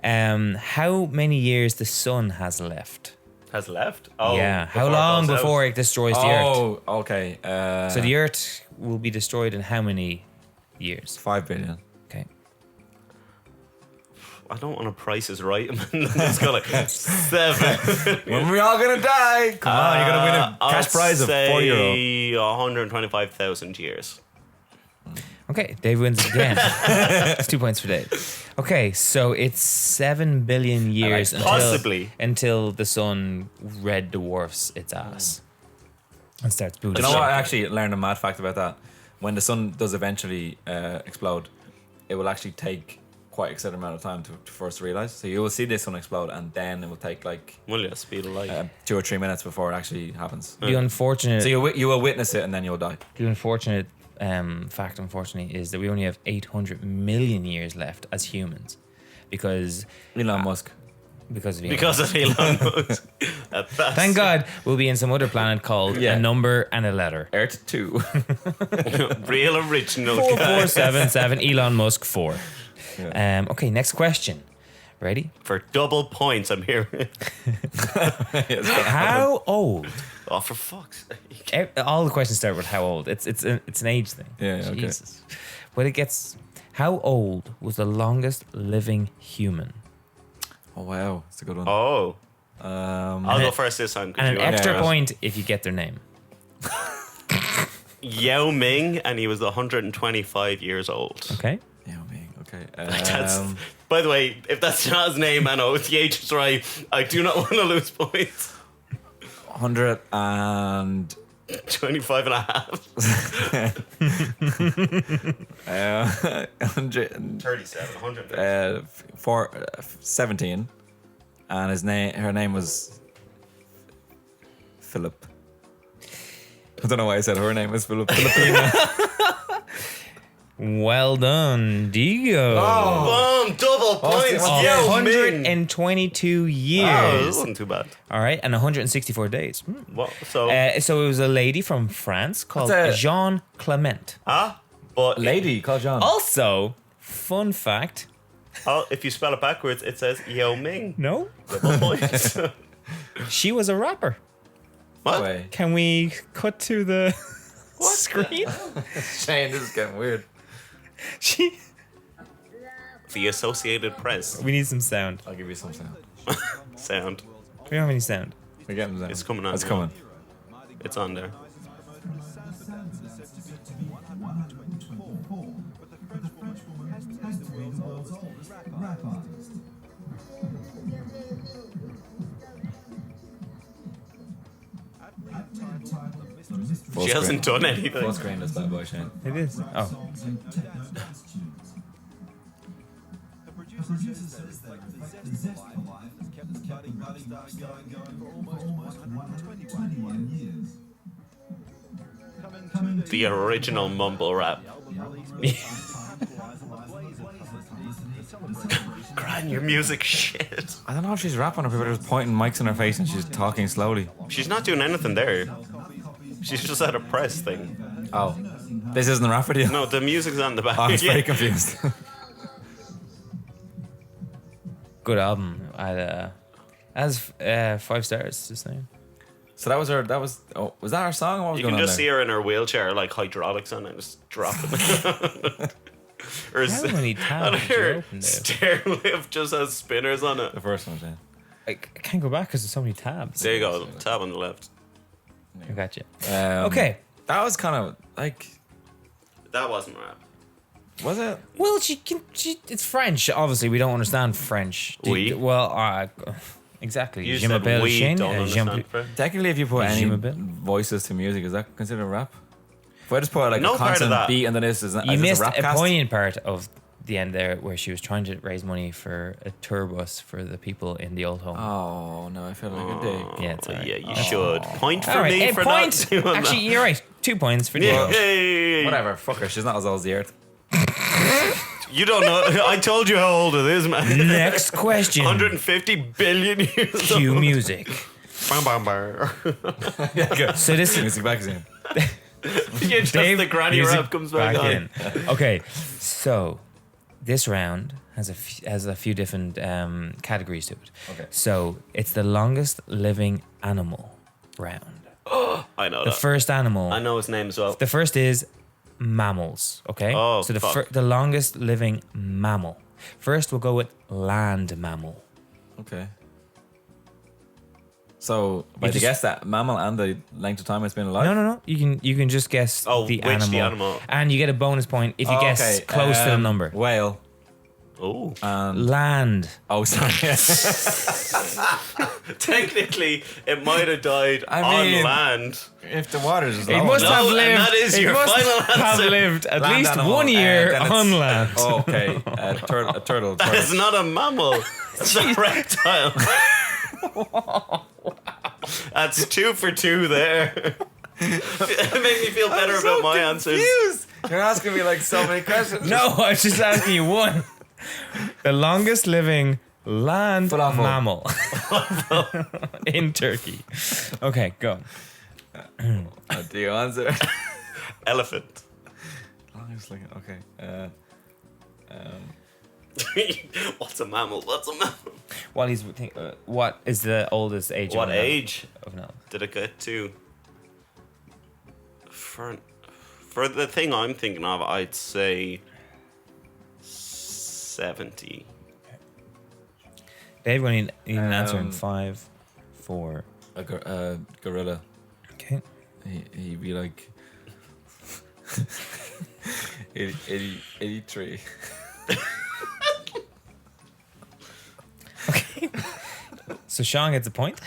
how many years the sun has left. Has left? Oh. Yeah, how before it long goes out. before it destroys the Earth? Oh, okay. So the Earth will be destroyed in how many years? 5 billion. Okay. I don't want to price is right. It's got like 7. When we all gonna die? Come on, you're gonna win a cash I'll prize of say €4. 125,000 years. Okay, Dave wins again. It's 2 points for Dave. Okay, so it's 7 billion years Possibly. until the sun red dwarfs its ass and starts booting. You know what? I actually learned a mad fact about that. When the sun does eventually explode, it will actually take quite a certain amount of time to first realize. So you will see this sun explode, and then it will take like Well, yeah, speed of light. 2 or 3 minutes before it actually happens. The unfortunate, So you will witness it, and then you'll die. the unfortunate fact, unfortunately, is that we only have 800 million years left as humans, because Elon Musk. because of Elon. because of Elon Musk. That's- Thank God we'll be in some other planet called Yeah. a number and a letter. Earth 2. Real original guy. 4477 Elon Musk 4. Okay, next question. Ready? For double points, I'm here. How old? Oh, for fuck's sake. All the questions start with how old. It's an age thing. Yeah, okay. Jesus. But it gets. How old was the longest living human? Oh wow, that's a good one. Oh. Um, I'll go first this time. 'cause And an you are- extra Yeah. point if you get their name. Yao Ming, and he was 125 years old. Okay. yeah, me. Okay. That's, by the way, if that's not his name, I know the age is right. I do not want to lose points. 100 and 25 and a half. 100 37, 100. 17, and her name was Philip. I don't know why I said her name was Philip. Filipina. Well done, Diego. Boom! Double points. Oh, Yao Ming. 122 Oh, this years. wasn't too bad. All right, and 164 days. Well, so, So it was a lady from France called What's that? Jean Clement. but Lady called John. Also, fun fact. if you spell it backwards, it says Yao Ming. No, Double points. she was a rapper. What? Way. Can we cut to the screen? Shane, this is getting weird. She. The Associated Press We need some sound. I'll give you some sound. sound. We don't have any sound. We're getting sound. It's coming on It's now. coming. It's on there. Full She hasn't screen. done anything. Full screen is that boy, Shane. It is. Oh. The original mumble rap. Gran, your music shit. I don't know if she's rapping or people are just pointing mics in her face and she's talking slowly. She's not doing anything there. She's just at a press thing. Oh. This isn't a rap video? No, the music's on the back. Oh, I was Yeah. very confused. Good album. As 5 stars. Just saying. So was that our song? What was You going can on just there? see her in her wheelchair, like hydraulics on it, just dropping. Or How many tabs did you her open there? stair lift just has spinners on it. The first one, Shane. I can't go back because there's so many tabs. There you go, tab on the left. I got you. Um, Okay. That was kind of like, That wasn't rap. was it? Well, it's French. Obviously, we don't understand French. Oui. Well, exactly. You Je said m'appelle we Shane, don't je understand. m'appelle- Fred. Technically, if you put any Zoom a bit. voices to music, is that considered rap? If I just put like No a part of constant that. beat and then this is You missed rap a cast? poignant part of the end there where she was trying to raise money for a tour bus for the people in the old home. Oh no, I feel like a dick. Yeah, it's alright. Yeah, you should. Point for All right, me a for point. not doing Actually, you're right. 2 points for that. Diego. Yay. Whatever, fuck her. She's not as old as the earth. You don't know. I told you how old it is, man. Next question. 150 billion years Cue old. music. Bam, bam, bam. So this is Music magazine. Yeah, just the granny music rap comes back on. in. Okay, so this round has a few different categories to it. Okay. So it's the longest living animal round. I know The that. first animal. I know his name as well. The first is mammals. Okay. Oh, so fuck. the longest living mammal. First, we'll go with land mammal. Okay. So, by You the just- guess that mammal and the length of time it's been alive? No. You can just guess Oh, the which animal. the animal? And you get a bonus point if you guess okay. close to the number. Whale. Oh. Land. Oh, sorry. Technically, it might have died I on mean- land. If the water's just It low must No, have and lived. that is it your must final have answer. lived at Land least animal, 1 year then it's- on land. Oh, okay. A turtle. That's Sorry. not a mammal. It's a reptile. That's 2 for 2 there. It made me feel better about my answers. You're asking me like so many questions. No, I was just asking you one. The longest living land Falafel. mammal in Turkey. Okay, go. Do you answer? Elephant. Longest living. Okay. What's a mammal? What's a mammal? While he's what is the oldest age? What of an age of an elk? did it get to? For the thing I'm thinking of, I'd say 70. Dave, going to need an answer in Um, 5, 4. A gorilla. Okay. He'd be like 83. So Sean gets a point.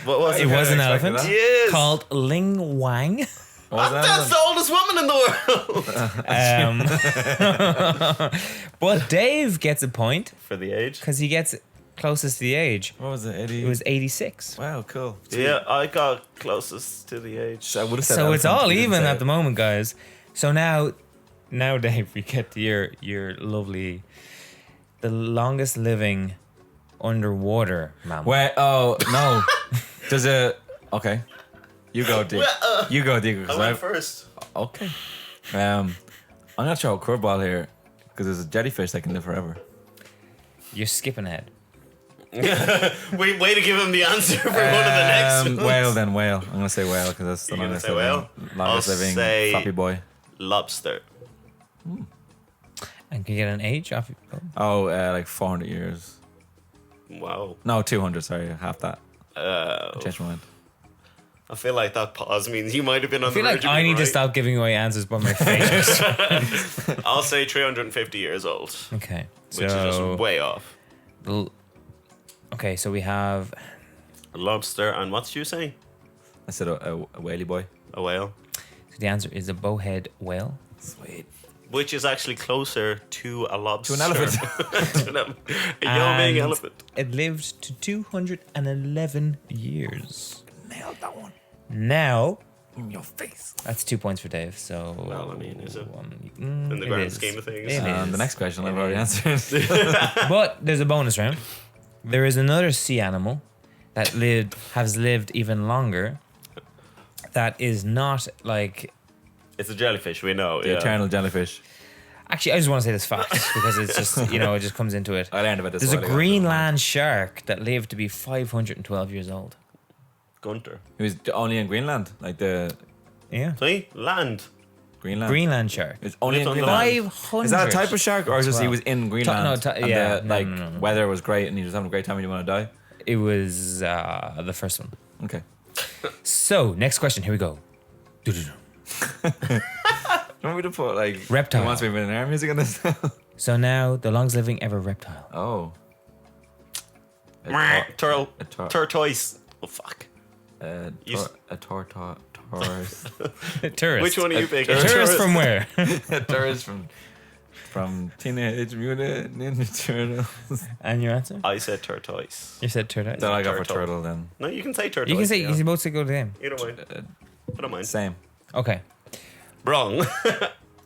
What was It was an expected elephant that. Yes. called Ling Wang. That's the oldest woman in the world. But Dave gets a point For the age. because he gets closest to the age. What was it? 80? It was 86. Wow, cool. Yeah, I got closest to the age. So I would have said So it's elephant, all you didn't even say at it. the moment, guys. So now Dave, we get to your lovely, the longest living underwater mammal. Wait, oh, no. There's a... Okay. You go, Dick. You go, Dick. I 'cause went I've- first. Okay. I'm going to throw a curveball here because there's a jellyfish that can live forever. You're skipping ahead. Wait, way to give him the answer for one of the next ones. Whale, then whale. I'm going to say whale because that's the You're gonna longest say living, whale? longest I'll living say- floppy boy. Lobster. And can you get an age off? Oh, like 400 years. Wow. No, 200, sorry. Half that. I changed my mind. I feel like that pause means you might have been on I feel the like verge of I being need to right. stop giving away answers by my face. I'll say 350 years old, Okay. which is just way off. Okay, so we have A lobster, and what did you say? I said a whaley boy. A whale. so the answer is a bowhead whale. Sweet. Which is actually closer to a lobster. To an elephant. To an a young And elephant. It lived to 211 years. Nailed that one. Now, In your face. that's 2 points for Dave. So, Well, I mean, is it? in In the grand scheme of things. It is. The next question I've It already is. answered. But there's a bonus round. There is another sea animal that has lived even longer. That is not like. It's a jellyfish, we know. The yeah. eternal jellyfish. Actually, I just want to say this fact because it's just it just comes into it. I learned about this. There's a while ago. Greenland shark that lived to be 512 years old. Gunter. He was only in Greenland, like the Yeah. See? Land. Greenland. Greenland shark. It's only in Lives on the Greenland. land. 500. Is that a type of shark, or is just he was in Greenland? and yeah, the, no, like no. weather was great, and he was having a great time, and he want to die. It was the first one. Okay. So, next question. Here we go. Do you want me to put like Reptile. Who Wants to Be a Millionaire music on this? So now, the longest living ever reptile. Oh. Turtle. A tur- Tortoise. Oh, fuck. A tortoise. Tourist. Which one are you picking? A tourist from where? A tourist from Teenage Mutant Ninja Turtles. And your answer? I said tortoise. You said tortoise. Then I go for Turtle. turtle then. No, you can say tortoise. You can say yeah. you both say go to them. You don't mind. I don't mind. Same. Okay. Wrong.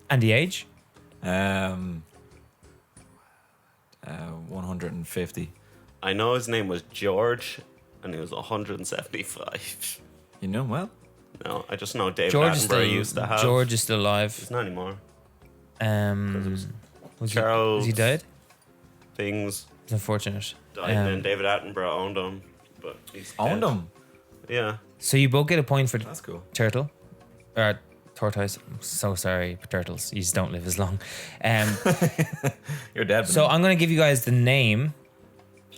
And the age? 150. I know his name was George, and he was 175. You know well. No, I just know David George is Attenborough used to have. George is still alive. He's not anymore. Was Charles he dead? Things It's unfortunate. died, and David Attenborough owned him, but he's Owned dead. them. Yeah. So you both get a point for That's cool. turtle. Or tortoise. I'm so sorry, turtles. You just don't live as long. You're dead. So I'm going to give you guys the name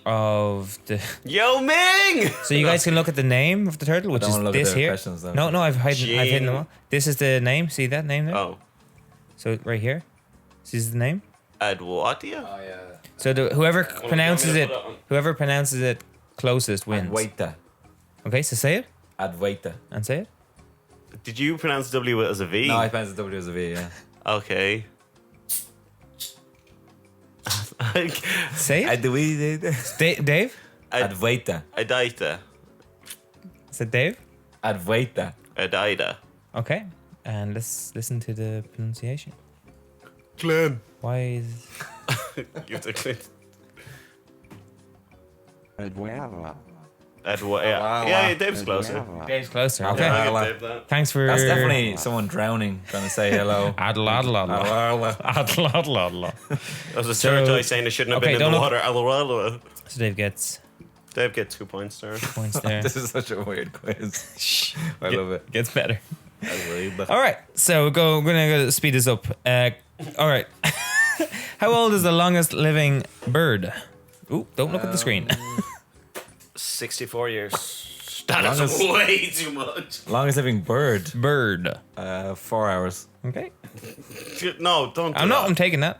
of the... Yo Ming. So you guys can look at the name of the turtle, which don't is wanna look at this their here. questions, though. No, I've hidden them all. This is the name. See that name there? Oh, So right here. This is the name. Adwatia. Oh yeah. So whoever pronounces let me it, put that on. whoever pronounces it closest wins. Advaita. Okay, so say it Advaita. and say it. Did you pronounce W as a V? No, I pronounce the W as a V. Yeah. Okay. Say it. Advaita. Dave. Advaita. Adaita. Is it Dave? Advaita. Adaida. Okay, and let's listen to the pronunciation. Glenn. Why is You have to clean. Eduardo. Yeah, Dave's closer. Dave's closer? Okay. Okay. I'll Well, give Dave that. Thanks for That's definitely someone drowning trying to say hello. Adl, adl, adl. Adl, adl, adl. That was a So- tortoise saying it shouldn't have okay, been in the don't water. So Dave gets Dave get 2 points there. points there. This is such a weird quiz. I love it. Gets better. Advaita. All right, so we're gonna go speed this up. All right, how old is the longest living bird? Ooh, don't look at the screen. 64 years. That is Longest- way too much. Longest living bird. Bird. 4 hours. Okay. No, don't do I'm not. that. I'm taking that.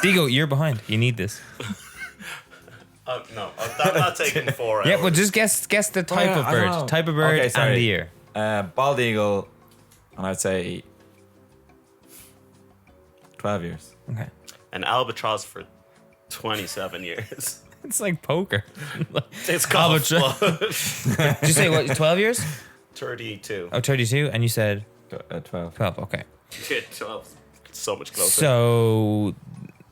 Digo, you're behind. You need this. No, I'm not taking 4 hours. Yeah, but just guess the type yeah, of I don't know. bird. Type of bird Okay, and sorry. the year. Bald eagle, and I'd say 12 years. Okay. An albatross for 27 years. It's like poker. It's called Albatross. Did you say what? 12 years? 32. Oh, 32, and you said 12. 12. Okay. Yeah, 12. So much closer. So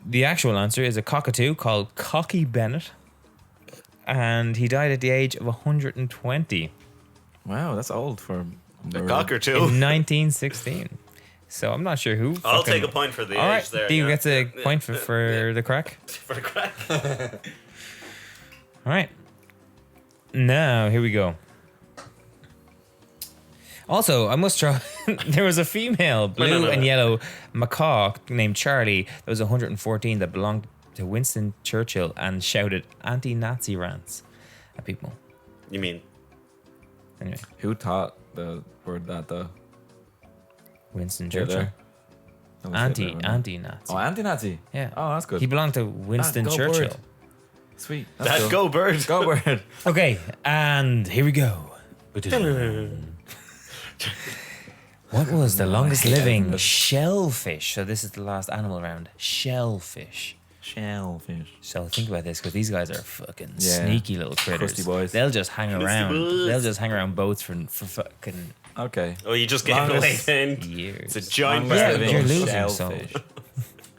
the actual answer is a cockatoo called Cocky Bennett, and he died at the age of 120 Wow, that's old for a a bird. cockatoo. in 1916. So I'm not sure who. I'll fucking- take a point for the All right, age there. Steve yeah. gets a Yeah, point yeah, for the crack. for the crack. All right. Now, here we go. Also, I must try. There was a female blue no, and no. yellow macaw named Charlie that was 114 that belonged to Winston Churchill and shouted anti-Nazi rants at people. You mean Anyway, Who taught the word that though? Winston Hitler? Churchill. That was Hitler, wasn't it? Anti-Nazi. Oh, anti-Nazi. Yeah. Oh, that's good. He belonged to Winston go Churchill. bird. Sweet. That's that? cool. Go bird. Go bird. Okay, and here we go. What was the longest living shellfish? So this is the last animal round. Shellfish. Shellfish. So think about this, because these guys are fucking Yeah. sneaky little critters. Crusty boys. They'll just hang around. boys. They'll just hang around boats for fucking Okay. Oh, you just gave it away Longest- then. years. It's a giant Yeah, bird. you're losing, shellfish. so-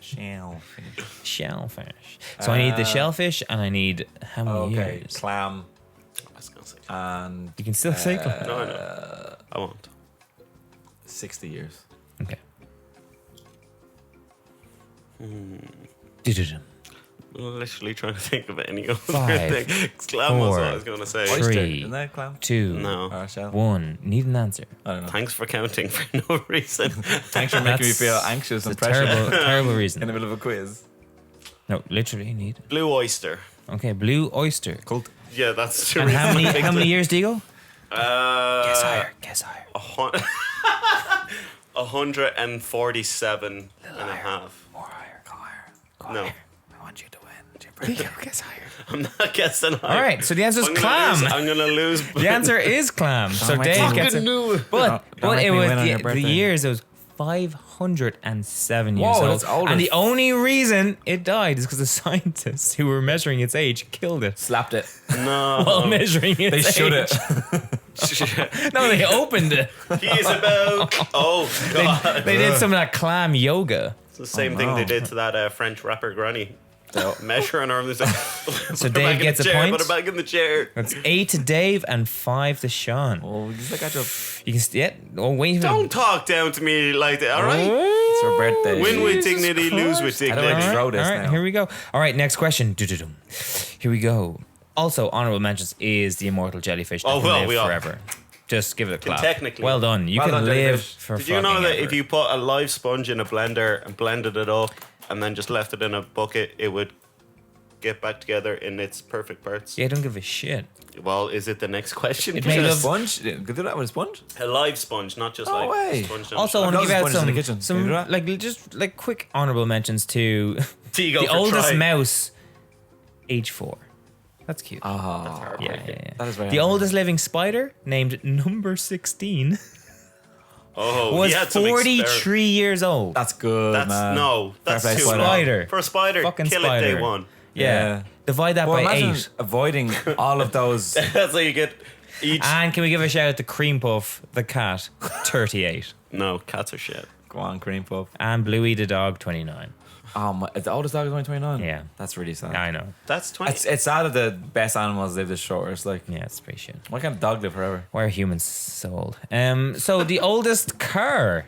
Shellfish. Shellfish. So I need the shellfish, and I need how many Okay. years? Clam I was gonna say. and You can still say clam. No, I know. I won't. 60 years. Okay. Literally trying to think of any other 5, thing. 'Cause Clam was what I 4, was gonna say. Three. Oyster. Isn't that clam? 2, No. Or shell? 1. Need an answer. I don't know. Thanks for counting for no reason. Thanks for making me That's- feel anxious and It's a pressure terrible in reason. the middle of a quiz. No, literally need. Blue oyster. Okay, blue oyster. Cult. Yeah, that's the And reason I picked how many it. years do you go? Guess Guess higher. 147 and a half. More higher. Go higher. Go No. higher. I want you to win. Jim. Guess higher. I'm not guessing. All right, so the answer is clam. I'm gonna lose. The answer is clam. So my Dave God. gets it. knew. But Don't make it me was win on your the birthday. years. It was 507 years Whoa, old. that's older. And the only reason it died is because the scientists who were measuring its age killed it Slapped it. No. while measuring its They should age. it. No, they opened it. He is about. Oh God. They did some of that clam yoga. It's the same thing they did to that French rapper Granny. Measuring her. So Dave gets a point. Put her back in the chair. That's 8 to Dave and 5 to Sean. Oh, just like I just. You can oh wait. Don't talk down to me like that. All right. It's her birthday. Win with Jesus dignity, lose with I don't dignity. want to throw this All right, now. here we go. All right, next question. Doo-doo-dum. Here we go. Also, honorable mentions is the immortal jellyfish that Oh, can well, live we all- forever. Just give it a clap. technically- Well done. You Well can done, live jellyfish. for Did you know fucking that ever. if you put a live sponge in a blender and blended it up and then just left it in a bucket, it would get back together in its perfect parts? Yeah, don't give a shit. Well, is it the next question? It Made made a of- sponge? Could do that with a sponge? A live sponge, not just No like way. sponge. Also, I want to loads give of out sponges in the kitchen. some Can you do that? like just like quick honorable mentions to Do you go the for oldest try? mouse, age 4. That's cute. Ah, yeah, yeah, yeah. that is very The hard. oldest living spider, named number 16, Oh, was he had some 43 years old. That's good, That's man. no, that's Fair play, too spider. long. Spider. For a spider, Fucking kill spider. it day one. Yeah. Divide that Well, by imagine 8. avoiding all of those. That's how you get each. And can we give a shout out to Cream Puff, the cat, 38. No, cats are shit. Go on, cream puff. And Bluey the dog, 29. Oh, my, the oldest dog is only 29? Yeah. That's really sad. I know. That's 20. It's sad that the best animals live the shortest. Like, Yeah, it's pretty shit. why can't a dog live forever? Why are humans so old? So the oldest car.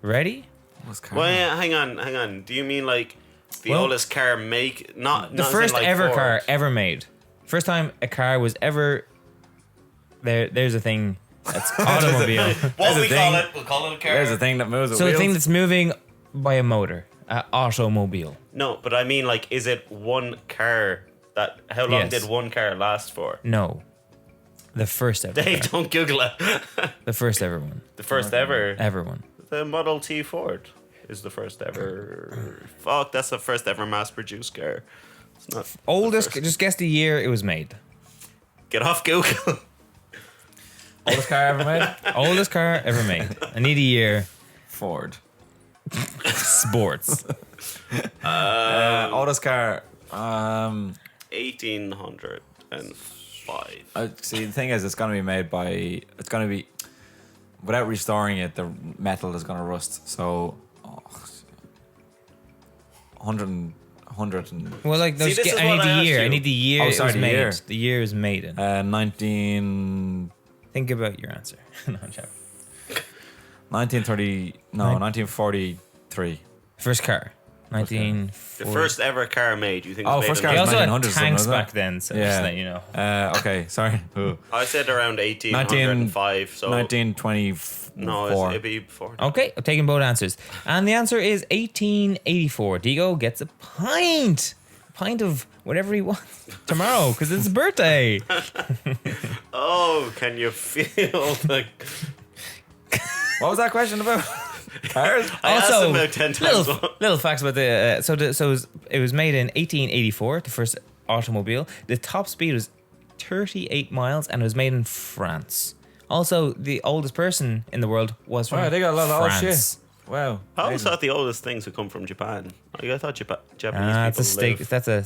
Ready? What's car? Well, yeah, hang on. Do you mean like the Well, oldest car make? Not The not as in, first like, ever Ford. car ever made. First time a car was ever. There's a thing. That's automobile. What There's a we call thing. it? We'll call it a car. There's a thing that moves with So a wheels. thing that's moving by a motor. Automobile. No, but I mean, like, is it one car? That how long Yes. did one car last for? No. The first ever. Dave, car. don't Google it. The first ever one. The first ever. Ever one. The Model T Ford is the first ever. Fuck, that's the first ever mass-produced car. It's not the Oldest. first. Just guess the year it was made. Get off Google. Oldest car ever made? Oldest car ever made. I need a year. Ford. Sports. Oldest car. 1805. See, the thing is, it's going to be made by. It's going to be. Without restoring it, the metal is going to rust. So. 100 and. Well, like, See, just this get, is I what need I the asked year. I you. need the year Oh, it sorry, was the made. year. The year it was made in. 1930. Think about your answer. No, I'm joking. 1943. First car. 1940. The first ever car made. You think? Oh, was first made car They in was also had 1900s something, tanks wasn't it? back then, so just let you know. Okay, sorry. Ooh. I said around 1805. So 1924. no, it'd be before. Okay, I'm taking both answers. And the answer is 1884. Diego gets a pint. A pint of whatever he wants tomorrow, because it's his birthday. Oh, can you feel the? What was that question about? Cars? I asked Also, him about 10 times. little facts about the it was made in 1884, the first automobile. The top speed was 38 miles, and it was made in France. Also, the oldest person in the world was from Wow, they got a lot of old France. shit. Wow. I always amazing. thought the oldest things would come from Japan. Like, I thought Japanese people That's a stig- live. That's a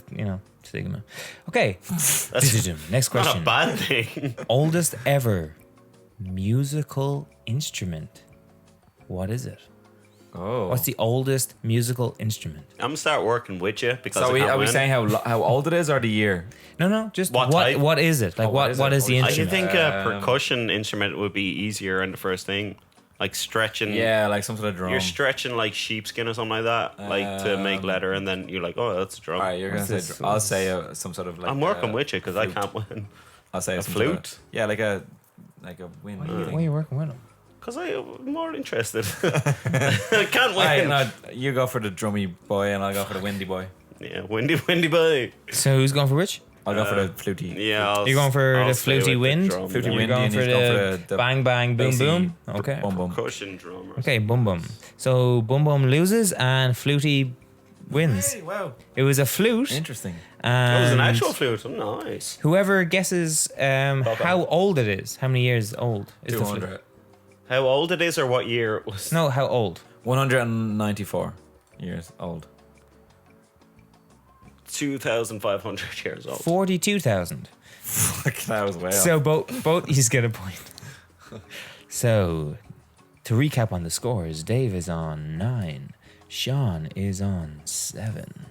stigma. Okay, next Not a question. bad thing. Oldest ever musical instrument. What is it? Oh. What's the oldest musical instrument? I'm gonna start working with you because So I can't are we win. saying how old it is or the year? No, just What type? what is it? Like Oh, what what is is it? the I I instrument? should think a percussion instrument would be easier in the first thing, like stretching. Yeah, like some sort of drum. You're stretching like sheepskin or something like that, like to make leather, and then you're like, oh, that's a drum. All right, you're gonna What's say. this? I'll say some sort of like. I'm working with you because I flute. can't win. I'll say a some sort of- flute? yeah, like a wind. Why are you working with him? Because I'm more interested. I can't win. Right, no, you go for the drummy boy, and I'll go for the windy boy. Yeah, windy boy. So who's going for which? I'll go for the fluty. Yeah, You're going for I'll the stay with fluty the wind? drum, Fluty You're wind. going and for he's going the for the bang bang boom bassy boom? Okay. Boom boom. Percussion drum. Or Okay, boom boom. So boom boom loses and fluty wins. Hey, wow. It was a flute. Interesting. It was an and actual flute. Oh, nice. Whoever guesses how old it is, how many years old is the flute? 200. How old it is or what year it was? No, how old? 194 years old. 2,500 years old. 42,000. Fuck, that was way off. So both he's get a point. So to recap on the scores, Dave is on 9, Sean is on 7.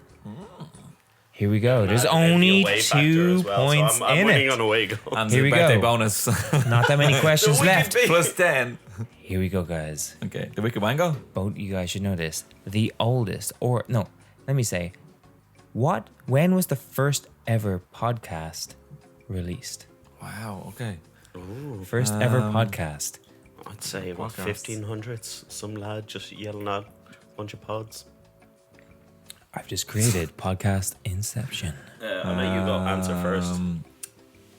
Here we go. There's And the only away factor 2 as well, points so I'm in winning it. on away goal. And Here the we birthday go. bonus. Not that many questions The wicked left. bee. Plus 10. Here we go, guys. Okay, the Wicked Wango? Both you guys should know this. The oldest, or no, let me say, when was the first ever podcast released? Wow, okay. First ever podcast. I'd say about Podcast. 1500s. Some lad just yelling at a bunch of pods. I've just created podcast Inception. I'll let you go answer first.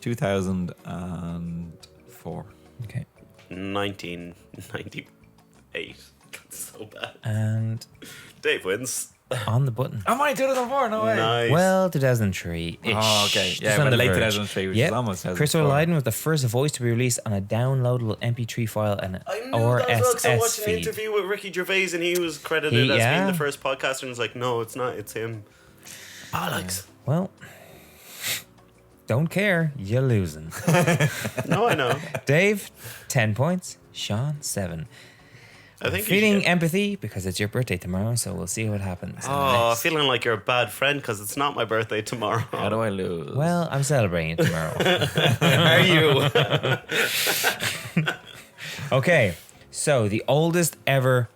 2004. Okay. 1998. That's so bad. And Dave wins. on the button. Oh my, 2004, no way. Nice. Well, 2003. Oh, okay. Yeah, but late 2003, which is almost 2004. Christopher Lydon was the first voice to be released on a downloadable MP3 file and I knew that as well because I RSS watched an feed. interview with Ricky Gervais and he was credited as being the first podcaster and was like, no, it's not, it's him. Bollocks. Well, don't care. You're losing. No, I know. Dave, 10 points. Sean, 7. I think you Feeling should. empathy because it's your birthday tomorrow, so we'll see what happens. Oh, next. feeling like you're a bad friend because it's not my birthday tomorrow. How do I lose? Well, I'm celebrating it tomorrow. Are you? Okay, so the oldest ever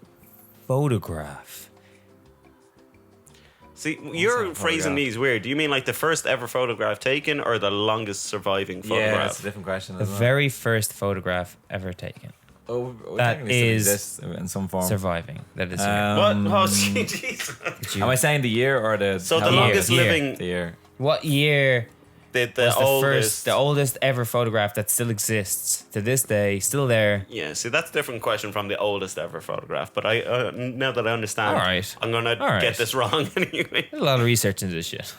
photograph. See, you're that phrasing photograph? these weird. Do you mean like the first ever photograph taken or the longest surviving yeah, photograph? that's a different question. The isn't it? very first photograph ever taken. Oh, that technically still is exists in some form. Surviving. That is What? Oh, jeez. Am I saying the year or the? So how the long? longest year. living, The year. What year the was oldest. the oldest ever photograph that still exists to this day, still there? Yeah, see, that's a different question from the oldest ever photograph. But I now that I understand, All right. I'm gonna All right. get this wrong anyway. There's a lot of research into this shit.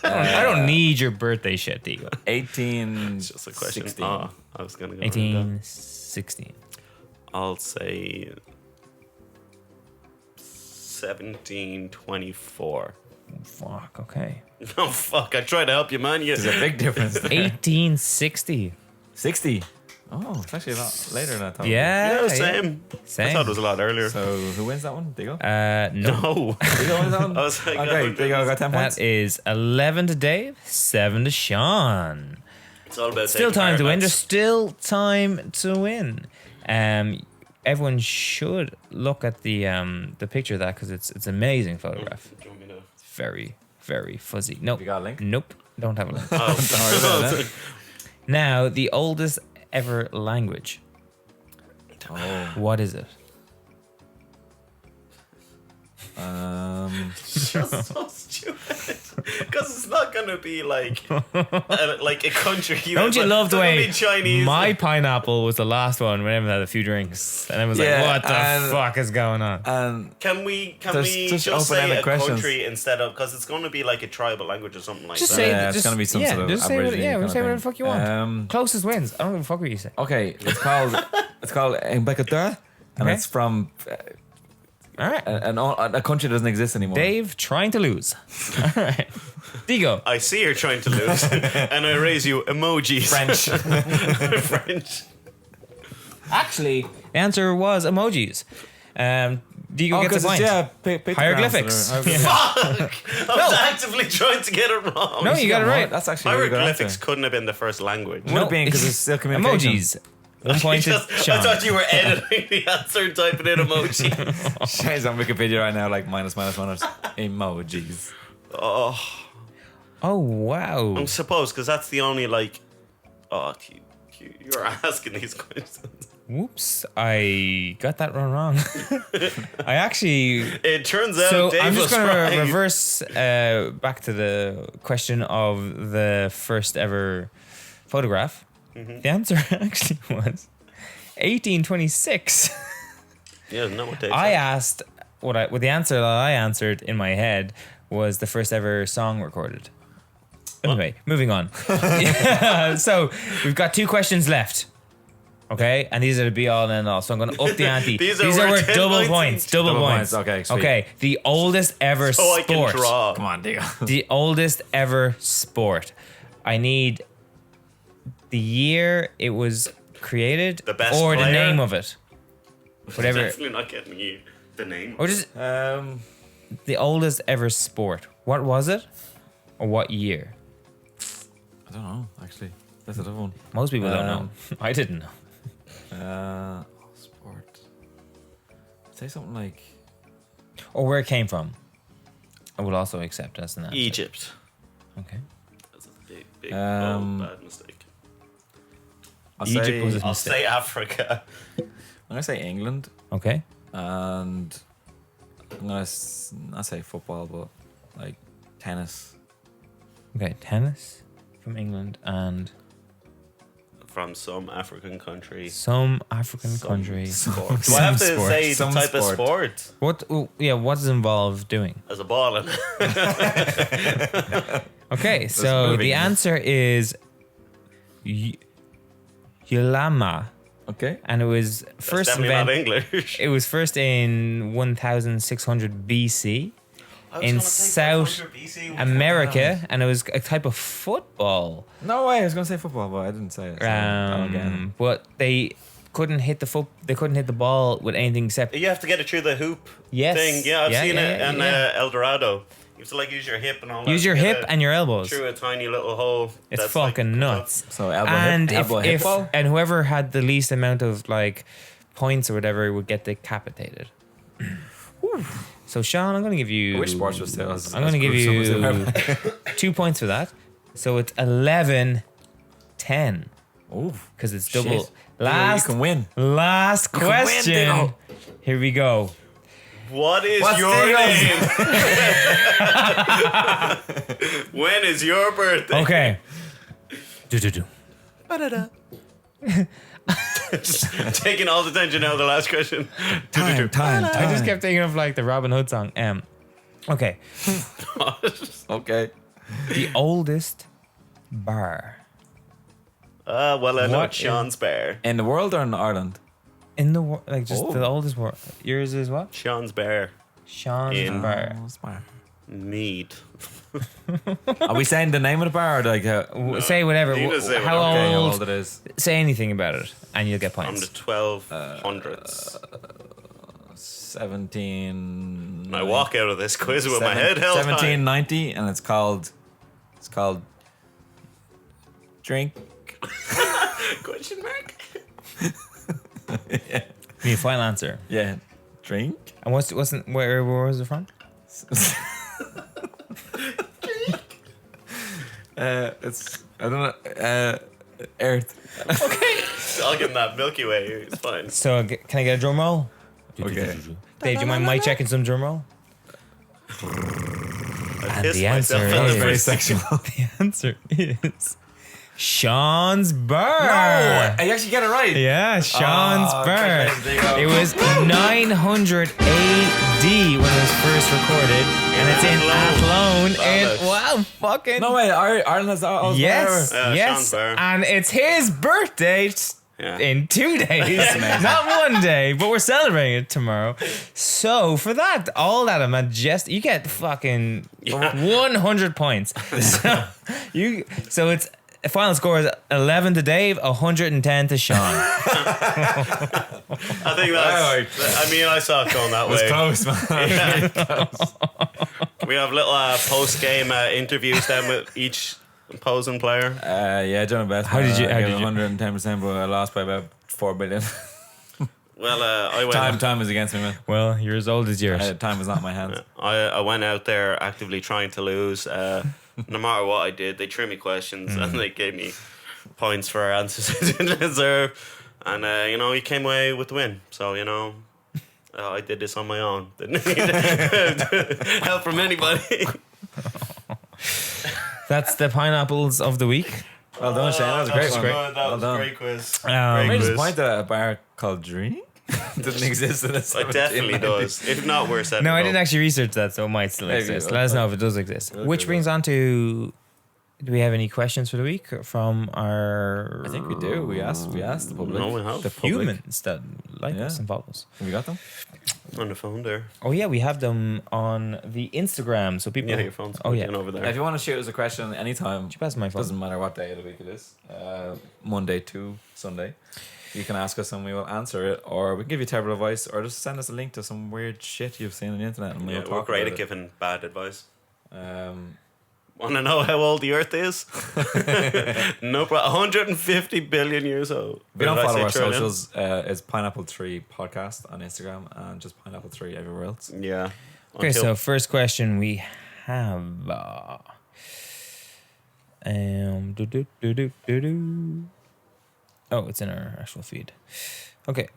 I don't need your birthday shit, Diego. 18. It's just a question. 16. Oh, I was gonna go. 1816. I'll say 1724. Fuck, okay. Oh fuck! I tried to help you, man. You. There's a big difference. 1860. 60. Oh, it's actually a lot later than I thought. Yeah, Yeah, same. Same. I thought it was a lot earlier. So who wins that one? Diego? No. No. Diego wins that one? I was like, okay, Diego got 10 points. That is 11 to Dave, 7 to Sean. It's all about Still taking time to win. hard There's bets. still time to win. Everyone should look at the picture of that because it's an amazing photograph. Do you want me to- It's very, very fuzzy. Nope. You got a link? Nope. Don't have a link. Don't worry about that. Now, the oldest ever language. Oh. What is it? Just so stupid. Because it's not gonna be like a country. Don't you love the way Chinese? my pineapple was the last one when everyone had a few drinks and I was Yeah, like, what the and- fuck is going on? And Can we There's just just say open-ended a questions. country instead of because it's going to be like a tribal language or something like Just that. say, Yeah, it's gonna be some sort of just say what, Aboriginal yeah, kind of say whatever the thing. fuck you want. Closest wins. I don't give a fuck what you say. okay, it's called Mbekadura, and Okay. it's from All right. a country that doesn't exist anymore. Dave trying to lose. All right. Digo. I see you're trying to lose, and I raise you emojis. French. French. Actually, the answer was emojis. Digo Oh, gets a because point. Hieroglyphics. Fuck! I was actively trying to get it wrong. No, you got it right. That's actually a really good Hieroglyphics answer. couldn't have been the first language. Would have been because it's still communication. Emojis. 1 point to I Sean. thought you were editing the answer and typing in emoji. Shay's on Wikipedia right now, like minus. Emojis. Oh, Oh, wow. I suppose because that's the only like. Oh, you're asking these questions. Whoops. I got that one wrong. I actually... It turns out So Dave I'm just was going right. to reverse back to the question of the first ever photograph. Mm-hmm. The answer actually was 1826. Yeah, no what Dave I said. asked the answer that I answered in my head was the first ever song recorded. Anyway, moving on. So we've got 2 questions left. Okay, and these are the be all and end all. So I'm going to up the ante. These are worth worth double 10 points. points. Double Double points. points, okay, sweet. Okay, the oldest ever So I sport. can draw. Come on, Diego. The oldest ever sport. I need the year it was created The best or the player? name of it. Whatever. Definitely not getting you the name. Or just the oldest ever sport. What was it? Or what year? I don't know, actually. That's a tough one. Most people don't know. I didn't know. Sport. Say something like Or where it came from. I would also accept as an answer. Egypt. Okay. That's a big, bad mistake. Egypt was a I'll mistake. say Africa. I'm gonna say England, Okay. and I'm gonna not say football, but like tennis. Okay. Tennis from England and From some African country. some African country. Sport. Do I have to sport. say the Some type of sport. sport? What? What's involved doing? As a ball. Okay, so moving. the answer is Yulama, Okay. and it was first Definitely not invented. English. It was first in 1600 BC in South America, and it was a type of football. No way. I was gonna say football, but I didn't say it. So again. But they couldn't hit They couldn't hit the ball with anything except. You have to get it through the hoop Yes. thing. Yeah, I've Yeah, seen yeah, it yeah, in yeah. El Dorado. You have to like use your hip and all that. Use your to get hip it and your elbows. through a tiny little hole. It's that's, like, fucking nuts. So elbow And hip, elbow hip if ball? and whoever had the least amount of like points or whatever would get decapitated. So Sean, I'm going to give you. I wish sports was still. I'm going to give you 2 points for that. So it's 11-10 Oh, because it's double. shit. Last You can win. Last can win, question. Diego. Here we go. What is What's your Diego's? name? When is your birthday? Okay. Do. Taking all the attention out of the last question. Time. I just kept thinking of like the Robin Hood song. Okay. Okay. The oldest bar Well, I know What it's Sean's Bear. In the world or in Ireland? in the world, like just Oh. the oldest world. Yours is what? Sean's Bear. Sean's In- bar. Oh, smart. Mead. Are we saying the name of the bar or like Say whatever. You just say How whatever. okay, how old? old it is? Say anything about it, and you'll get From the points. 1200s. 17. I walk out of this quiz with my head held high. 1790, and it's called drink. Question mark? Give me a final answer. Yeah, drink. And where was it from? It's I don't know. Earth. I'll give him that Milky Way. It's fine. So can I get a drum roll? Okay. Dave, do you mind mic checking some drum roll? I And pissed the myself answer on the is- Very first sexual. The answer is Sean's Bar. I actually get it right. Yeah, Sean's Bar. congratulations, there you go. It was 900 AD when it was first recorded, and it's in Athlone. Love it. Wow, fucking No way. Ireland has that. yes, Sean's yes, Bar. and it's his birthday Yeah. in 2 days, not 1 day, but we're celebrating it tomorrow. So for that, all that majestic, you get fucking 100 points. So it's final score is 11 to Dave, 110 to Sean. I think that's. I mean, I saw it going that It was way. close, man. We have little post-game interviews then with each opposing player. Yeah, done my best. How did you- I how gave did you- 110%, but I lost by about 4 billion. Well, I went. Time is against me, man. Well, you're as old as yours. Time is not in my hands. I went out there actively trying to lose. No matter what I did, they threw me questions and they gave me points for answers I didn't deserve. And, he came away with the win. So, I did this on my own. Didn't need help from anybody. That's the pineapples of the week. Well done, Shane. That was a great one. That Well was a done. great quiz. Um, I'm Great really quiz. disappointed at a bar called Drink. didn't exist in this. It definitely does. If not, we're set. No, I didn't actually research that, so it might still Maybe, exist. okay. Let us know if it does exist. Which brings on to, do we have any questions for the week from our I think we do. We asked the public. No, we have. The public. humans that like Yeah. us and follow us? Have you got them? On the phone there. Oh yeah, we have them on the Instagram, so people. Yeah, your phone's Oh yeah, pointing over there. If you want to shoot us a question anytime, Should pass my phone. doesn't matter what day of the week it is, Monday to Sunday, you can ask us and we will answer it, or we can give you terrible advice, or just send us a link to some weird shit you've seen on the internet and we'll Yeah, talk we're great about at giving bad advice. it. Want to know how old the Earth is? No problem. 150 billion years old. If you don't Or did I follow say our trillion? socials, it's Pineapple3 Podcast on Instagram and just Pineapple3 everywhere else. Yeah. Okay, Until- so first question we have. Oh, it's in our actual feed. Okay,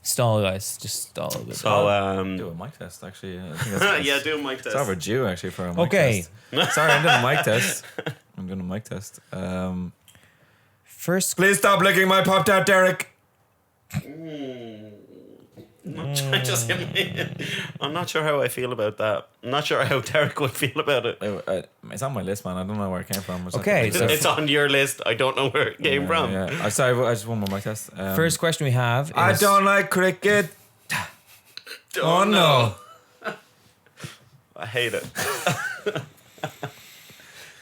stall, guys. Just stall a bit. So, Do a mic test, actually. I think that's, yeah, do a mic it's test. overdue, actually, for a mic Okay. test. Sorry, I'm doing a mic test. I'm doing a mic test. First, Please stop licking my Pop-Tart, Derek. I'm not sure how I feel about that. I'm not sure how Derek would feel about it. It's on my list, man. I don't know where it came from. It's Okay, not- so- It's on your list. I don't know where it came from. Yeah. I'm sorry, I just want more mic test. first question we have is, I don't like cricket. Oh, no. I hate it.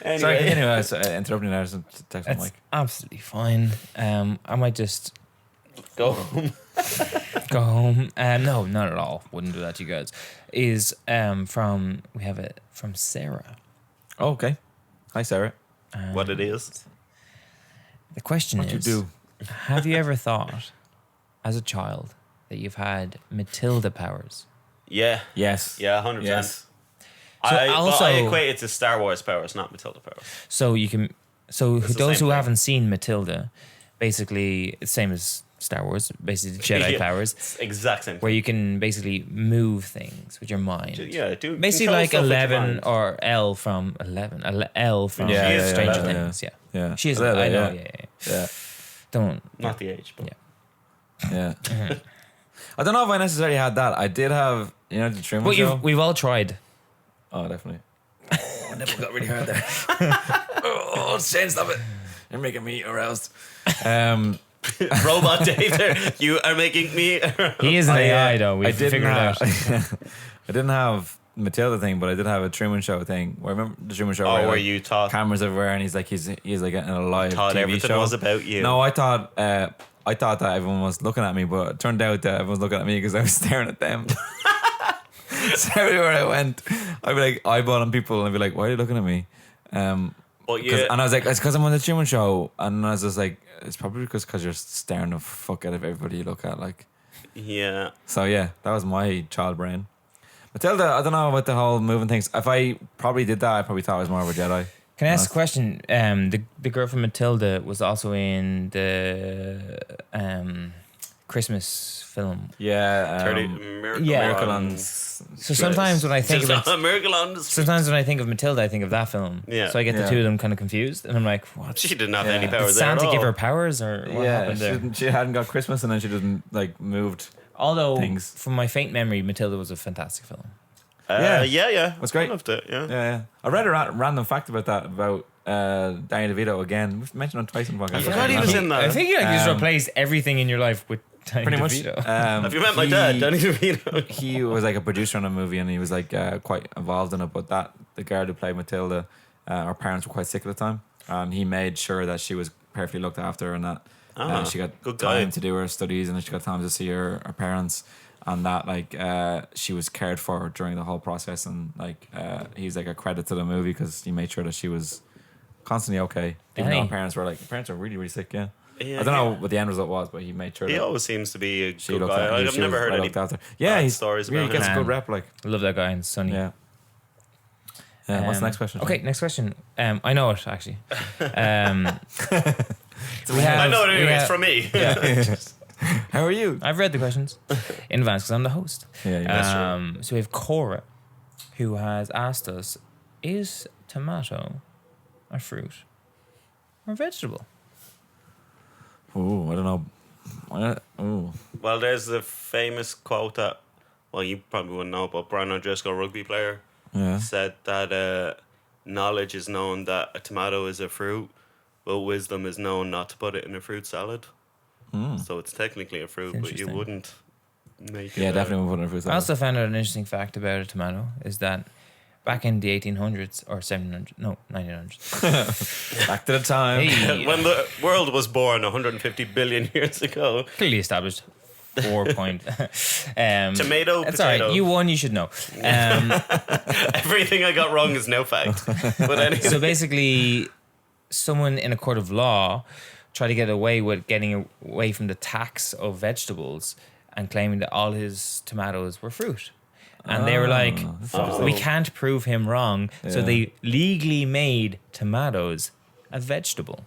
Anyway. Sorry, anyway, I was interrupting there. So text my It's mic. absolutely fine. I might just Go home. go home. No, not at all. Wouldn't do that to you guys. Is from, we have it from Sarah. Oh, okay. Hi, Sarah. What it is. The question What you is, do? have you ever thought as a child that you've had Matilda powers? Yeah. Yes. Yeah, 100%. Yes. So I also- equate it to Star Wars powers, not Matilda powers. So you can, so It's the those same who thing. haven't seen Matilda, basically it's same as Star Wars, basically Jedi Yeah, powers, it's the exact same where thing. you can basically move things with your mind. Yeah, do Basically control like stuff with your 11 mind. or L from 11, L from Yeah, yeah, Stranger yeah, Things. Yeah. Yeah. She is. Yeah, I know. yeah. Yeah. Yeah. Don't. Not the age, but Yeah. Yeah. I don't know if I necessarily had that. I did have, the Truman But Show. we've all tried. Oh, definitely. Oh, my nipple got really hard there. Oh, Shane, stop it. You're making me aroused. Robot Dave there, you are making me. He is an AI though. We've didn't figured it out. I didn't have Matilda thing, but I did have a Truman Show thing. Where remember the Truman Show? Where like, you thought cameras everywhere, and he's like in a live thought TV everything show. was about you. No, I thought that everyone was looking at me, but it turned out that everyone was looking at me because I was staring at them. So everywhere I went, I'd be like eyeballing people, and I'd be like, "Why are you looking at me?" But yeah, And I was like, "It's because I'm on the Truman Show," and I was just like, "It's probably because you're staring the fuck out of everybody you look at." Like, yeah. so yeah, that was my child brain. Matilda, I don't know about the whole moving things. If I probably did that, I probably thought I was more of a Jedi. Can I ask a question? The girl from Matilda was also in the Christmas film. Yeah, 30 Miracle, yeah. Miracle on So sometimes when I think of it, Miracle on the Street. sometimes when I think of Matilda, I think of that film. Yeah. So I get the Yeah. two of them kind of confused, and I'm like, what? She didn't have Yeah. any Did powers Did there at Santa all. give her powers, or what happened there? she hadn't got Christmas, and then she didn't moved. Although, things. from my faint memory, Matilda was a fantastic film. Yeah. That's great. I loved it. Yeah. Yeah. I read a random fact about that about Danny DeVito again. We've mentioned on twice in the podcast. I forgot he was in that. I think you just Um, replace everything in your life with Danny Pretty much. DeVito. Have you met my dad, Danny DeVito? He was like a producer on a movie, and he was like quite involved in it. But the girl who played Matilda, her parents were quite sick at the time, and he made sure that she was perfectly looked after, and that she got good guy. time to do her studies, and she got time to see her parents, and that she was cared for during the whole process, and he's like a credit to the movie because he made sure that she was constantly okay. Even though her parents were really, really sick. Yeah. Yeah, I don't know what the end result was, but he made sure He that always seems to be a she good looked guy. after. Like, I've she never was heard well any looked after. Yeah, bad he's stories really about gets him. a good rep. Like, I love that guy in Sunny. yeah. What's the next question? Okay, next question. I know it actually. We I have- know it we anyway. It's have- from me. How are you? I've read the questions in advance because I'm the host. Yeah, that's true. So we have Cora, who has asked us, is tomato a fruit or vegetable? Ooh, I don't know. Ooh. Well, there's the famous quote that, well, you probably wouldn't know, but Brian O'Driscoll, rugby player, said that knowledge is known that a tomato is a fruit, but wisdom is known not to put it in a fruit salad. So it's technically a fruit, but you wouldn't make it. Yeah, definitely wouldn't put it in a fruit I salad. also found out an interesting fact about a tomato is that back in the 1800s or 1900s. Back to the time. Hey, When the world was born 150 billion years ago. clearly established. 4 point. Tomato, It's potato. all right. You won. You should know. Everything I got wrong is no fact. But anyway. So basically, someone in a court of law tried to get away with getting away from the tax of vegetables and claiming that all his tomatoes were fruit. And they were like, we can't prove him wrong. So Yeah. they legally made tomatoes a vegetable.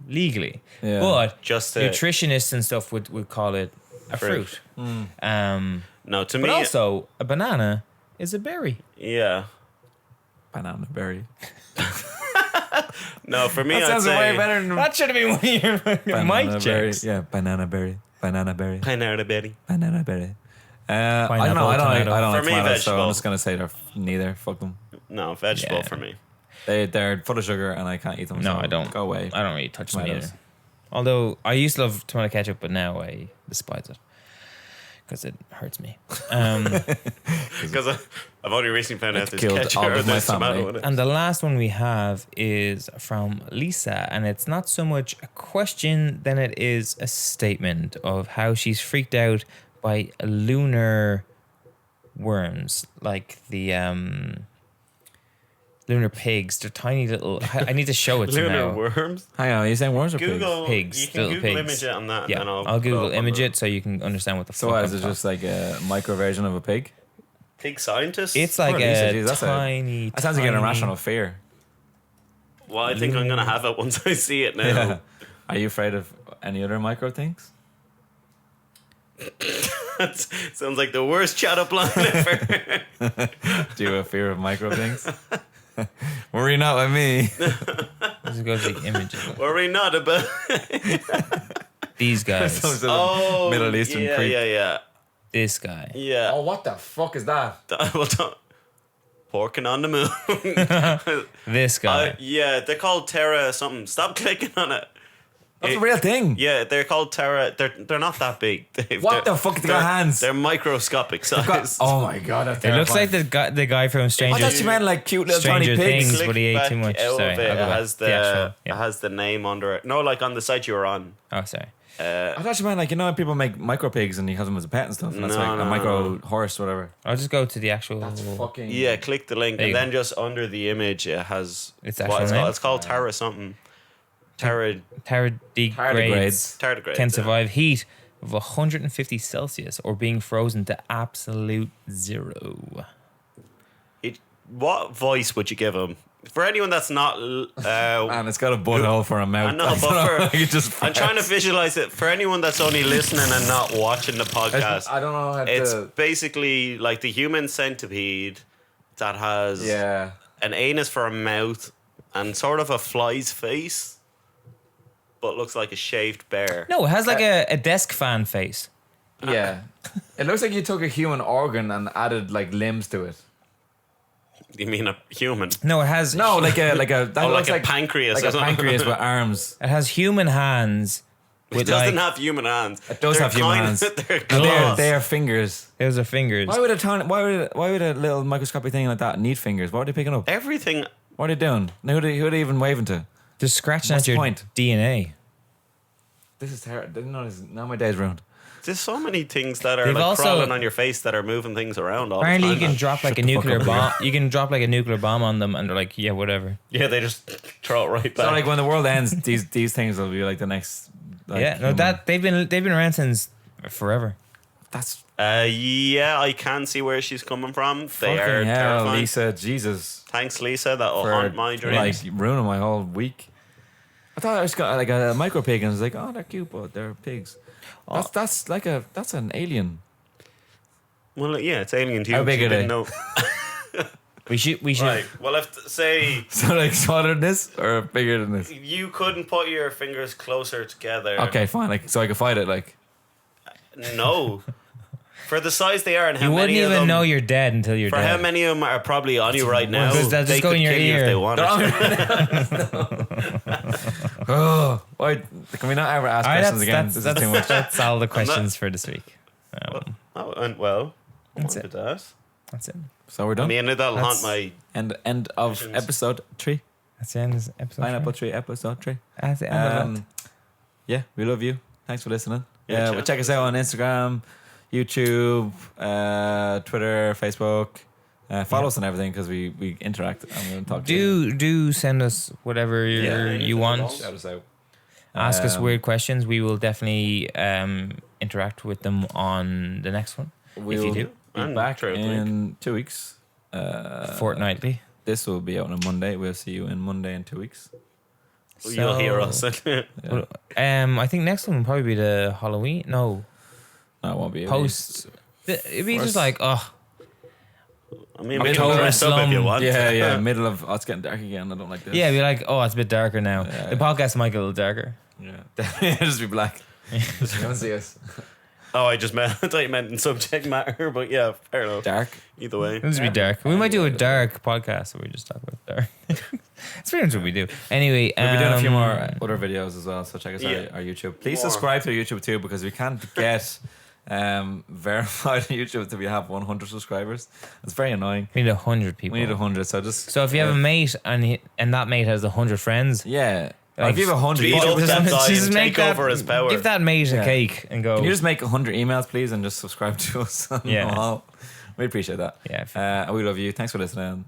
Legally. Yeah. But Just to- nutritionists and stuff would call it a fruit. No, to But me, also, a banana is a berry. yeah. Banana berry. No, for me, That I'd sounds say way better than That should have been one of your banana mic berry. checks. Yeah, banana berry. Banana berry. Pineapple berry. Banana berry. I don't Pineapple, know. I don't tomato. like For me, tomatoes, so I'm vegetable. just gonna say they're neither. Fuck them. No, vegetable Yeah. for me. They're full of sugar, and I can't eat them. No, so I don't. Go away. I don't really touch them Tomatoes. either. Although I used to love tomato ketchup, but now I despise it because it hurts me. Because I've only recently found out It's there's killed ketchup all or of my there's tomato family. in it. And the last one we have is from Lisa, and it's not so much a question than it is a statement of how she's freaked out by lunar worms, like the lunar pigs. They're tiny little. I need to show it to you Lunar now. worms. Hang on, are you saying worms or pigs? Google Pigs, You can little Google pigs. image it on that. Yeah, and I'll put it Google up on image the it so you can understand what the So fuck what, I'm is it talking. just like a micro version of a pig? Pig scientist. It's like Oh, Lisa, a geez, tiny. That sounds like an tiny- irrational fear. Well, I think I'm gonna have it once I see it now. Yeah. Are you afraid of any other micro things? That sounds like the worst chat up line ever. Do you have a fear of micro things? Worry not with me. Let's go to the images. Worry not about. These guys. Some sort of Oh, Middle Eastern yeah, creep. yeah. This guy. Yeah. what the fuck is that? Well, porking on the moon. This guy. Yeah, they're called Terra something. Stop clicking on it. That's a real thing. Yeah, they're called Terra. They're not that big. What the fuck? They got hands. They're microscopic size. Oh my god, that's It looks like terrifying. the guy from I Stranger thought you meant like cute little tiny Stranger pigs. Things. Click but he ate back too much. out Sorry, of it. I'll go It back. has the actual, yeah. it has the name under it. No, like on the site you were on. Oh, sorry. I thought you meant like, you know, people make micro pigs and you have them as a pet and stuff. And that's No, like no, a micro no. horse, whatever. I'll just go to the actual. Fucking Yeah, click the link, There and you then just under the image, it has It's what actual it's name? called. It's called Terra something. Terra tardigrades Tardigrades. tardigrade. can survive heat of 150 Celsius or being frozen to absolute zero. What voice would you give him? For anyone that's not, And it's got a butthole for a mouth. I know, don't but know, you just I'm trying to visualize it. For anyone that's only listening and not watching the podcast, I don't know how it's to. basically like the human centipede that has Yeah. an anus for a mouth and sort of a fly's face, but looks like a shaved bear. No, it has like a desk fan face. Yeah. It looks like you took a human organ and added like limbs to it. You mean a human? No, it has No, like a that Oh, looks like a pancreas like or a something. pancreas with arms. It has human hands. It With doesn't like, have human hands. It does have human hands. They're No, claws. they are fingers. those are fingers. Why would a little microscopic thing like that need fingers? What are they picking up? Everything. What are they doing? Who are they even waving to? They're scratching What's at the your point? DNA. This is terrible. Now my day's ruined. There's so many things that are They've like also- crawling on your face that are moving things around all Apparently, the you time. can drop like a the fuck nuclear up, bomb. You can drop like a nuclear bomb on them, and they're like, "Yeah, whatever." Yeah, they just throw it right back. So like when the world ends, these things will be like the next. Like, Yeah, no, human- that they've been around since forever. that's yeah, I can see where she's coming from. They are fucking hell, terrifying. Lisa. Jesus, Thanks, Lisa. That'll for haunt my dreams. like ruining my whole week. I thought I just got like a micro pig and I was like, oh, they're cute, but they're pigs. That's like that's an alien. Well, yeah, it's alien to you. How big You are they? didn't know. We should. Right. Well, if say So like smaller than this or bigger than this? you couldn't put your fingers closer together. Okay, fine. Like so I can fight it. Like No. For the size they are and how You wouldn't many of even them, know you're dead until you're for dead. how many of them are probably on you right now, Because they'll just they go could in your kill you if ear. they wanted. Why can we not ever ask All right, questions again? This is too much. That's all the questions for this week. Oh, and well, I That's wanted that. That's it. So we're I done. mean, that'll haunt That's- my. End of Questions. episode 3. That's the end of this episode. Pineapple 3, episode 3. That's the end of it. Yeah, we love you. Thanks for listening. Yeah, Yeah, cheers. check us out on Instagram, YouTube, Twitter, Facebook. Follow us on everything because we interact and we're going to talk to you. Do send us whatever you want. Shout us out. Ask us weird questions. We will definitely interact with them on the next one. We'll if you do. be And back True in 2 weeks. Fortnightly. This will be out on a Monday. We'll see you in Monday in 2 weeks. You'll hear us. Well, I think next one will probably be the Halloween. No, No, it won't be. post. It'd be First- just like, oh, I mean, we October can dress up if you slum. want. Yeah, middle of it's getting dark again. I don't like this. yeah, be like, oh, it's a bit darker now. Yeah. The podcast might get a little darker. Yeah, just be black. Just come and see us. Oh, I thought you meant in subject matter, but yeah, fair enough. Dark. Either way. It'll just be dark. We might do a dark podcast where we just talk about dark. That's pretty much what we do. Anyway, We'll be doing a few more other videos as well, so check us out Yeah. our YouTube. Please More. subscribe to our YouTube too because we can't get verified on YouTube until we have 100 subscribers. It's very annoying. We need 100 people. We need 100, so just So if you have a mate and that mate has 100 friends, yeah. Like, if you have 100, beat YouTube, up that guy just and make take that, over his power. give that mate Yeah. a cake and go. can you just make 100 emails, please, and just subscribe to us? On Yeah. all? We appreciate that. Yeah. We love you. Thanks for listening.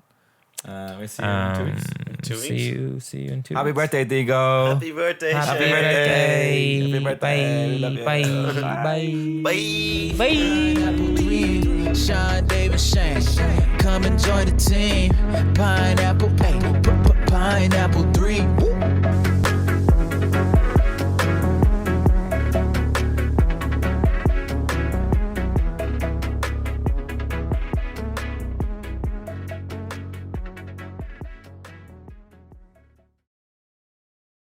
We'll see you in 2 weeks. 2 See weeks. you in 2 Happy weeks. birthday, Digo. Happy birthday, Happy Shay. birthday. Happy birthday. We love you. Bye. Bye. Bye. Pineapple 3, Sean, David, Shane. Come and join the team. Pineapple, Pineapple 3.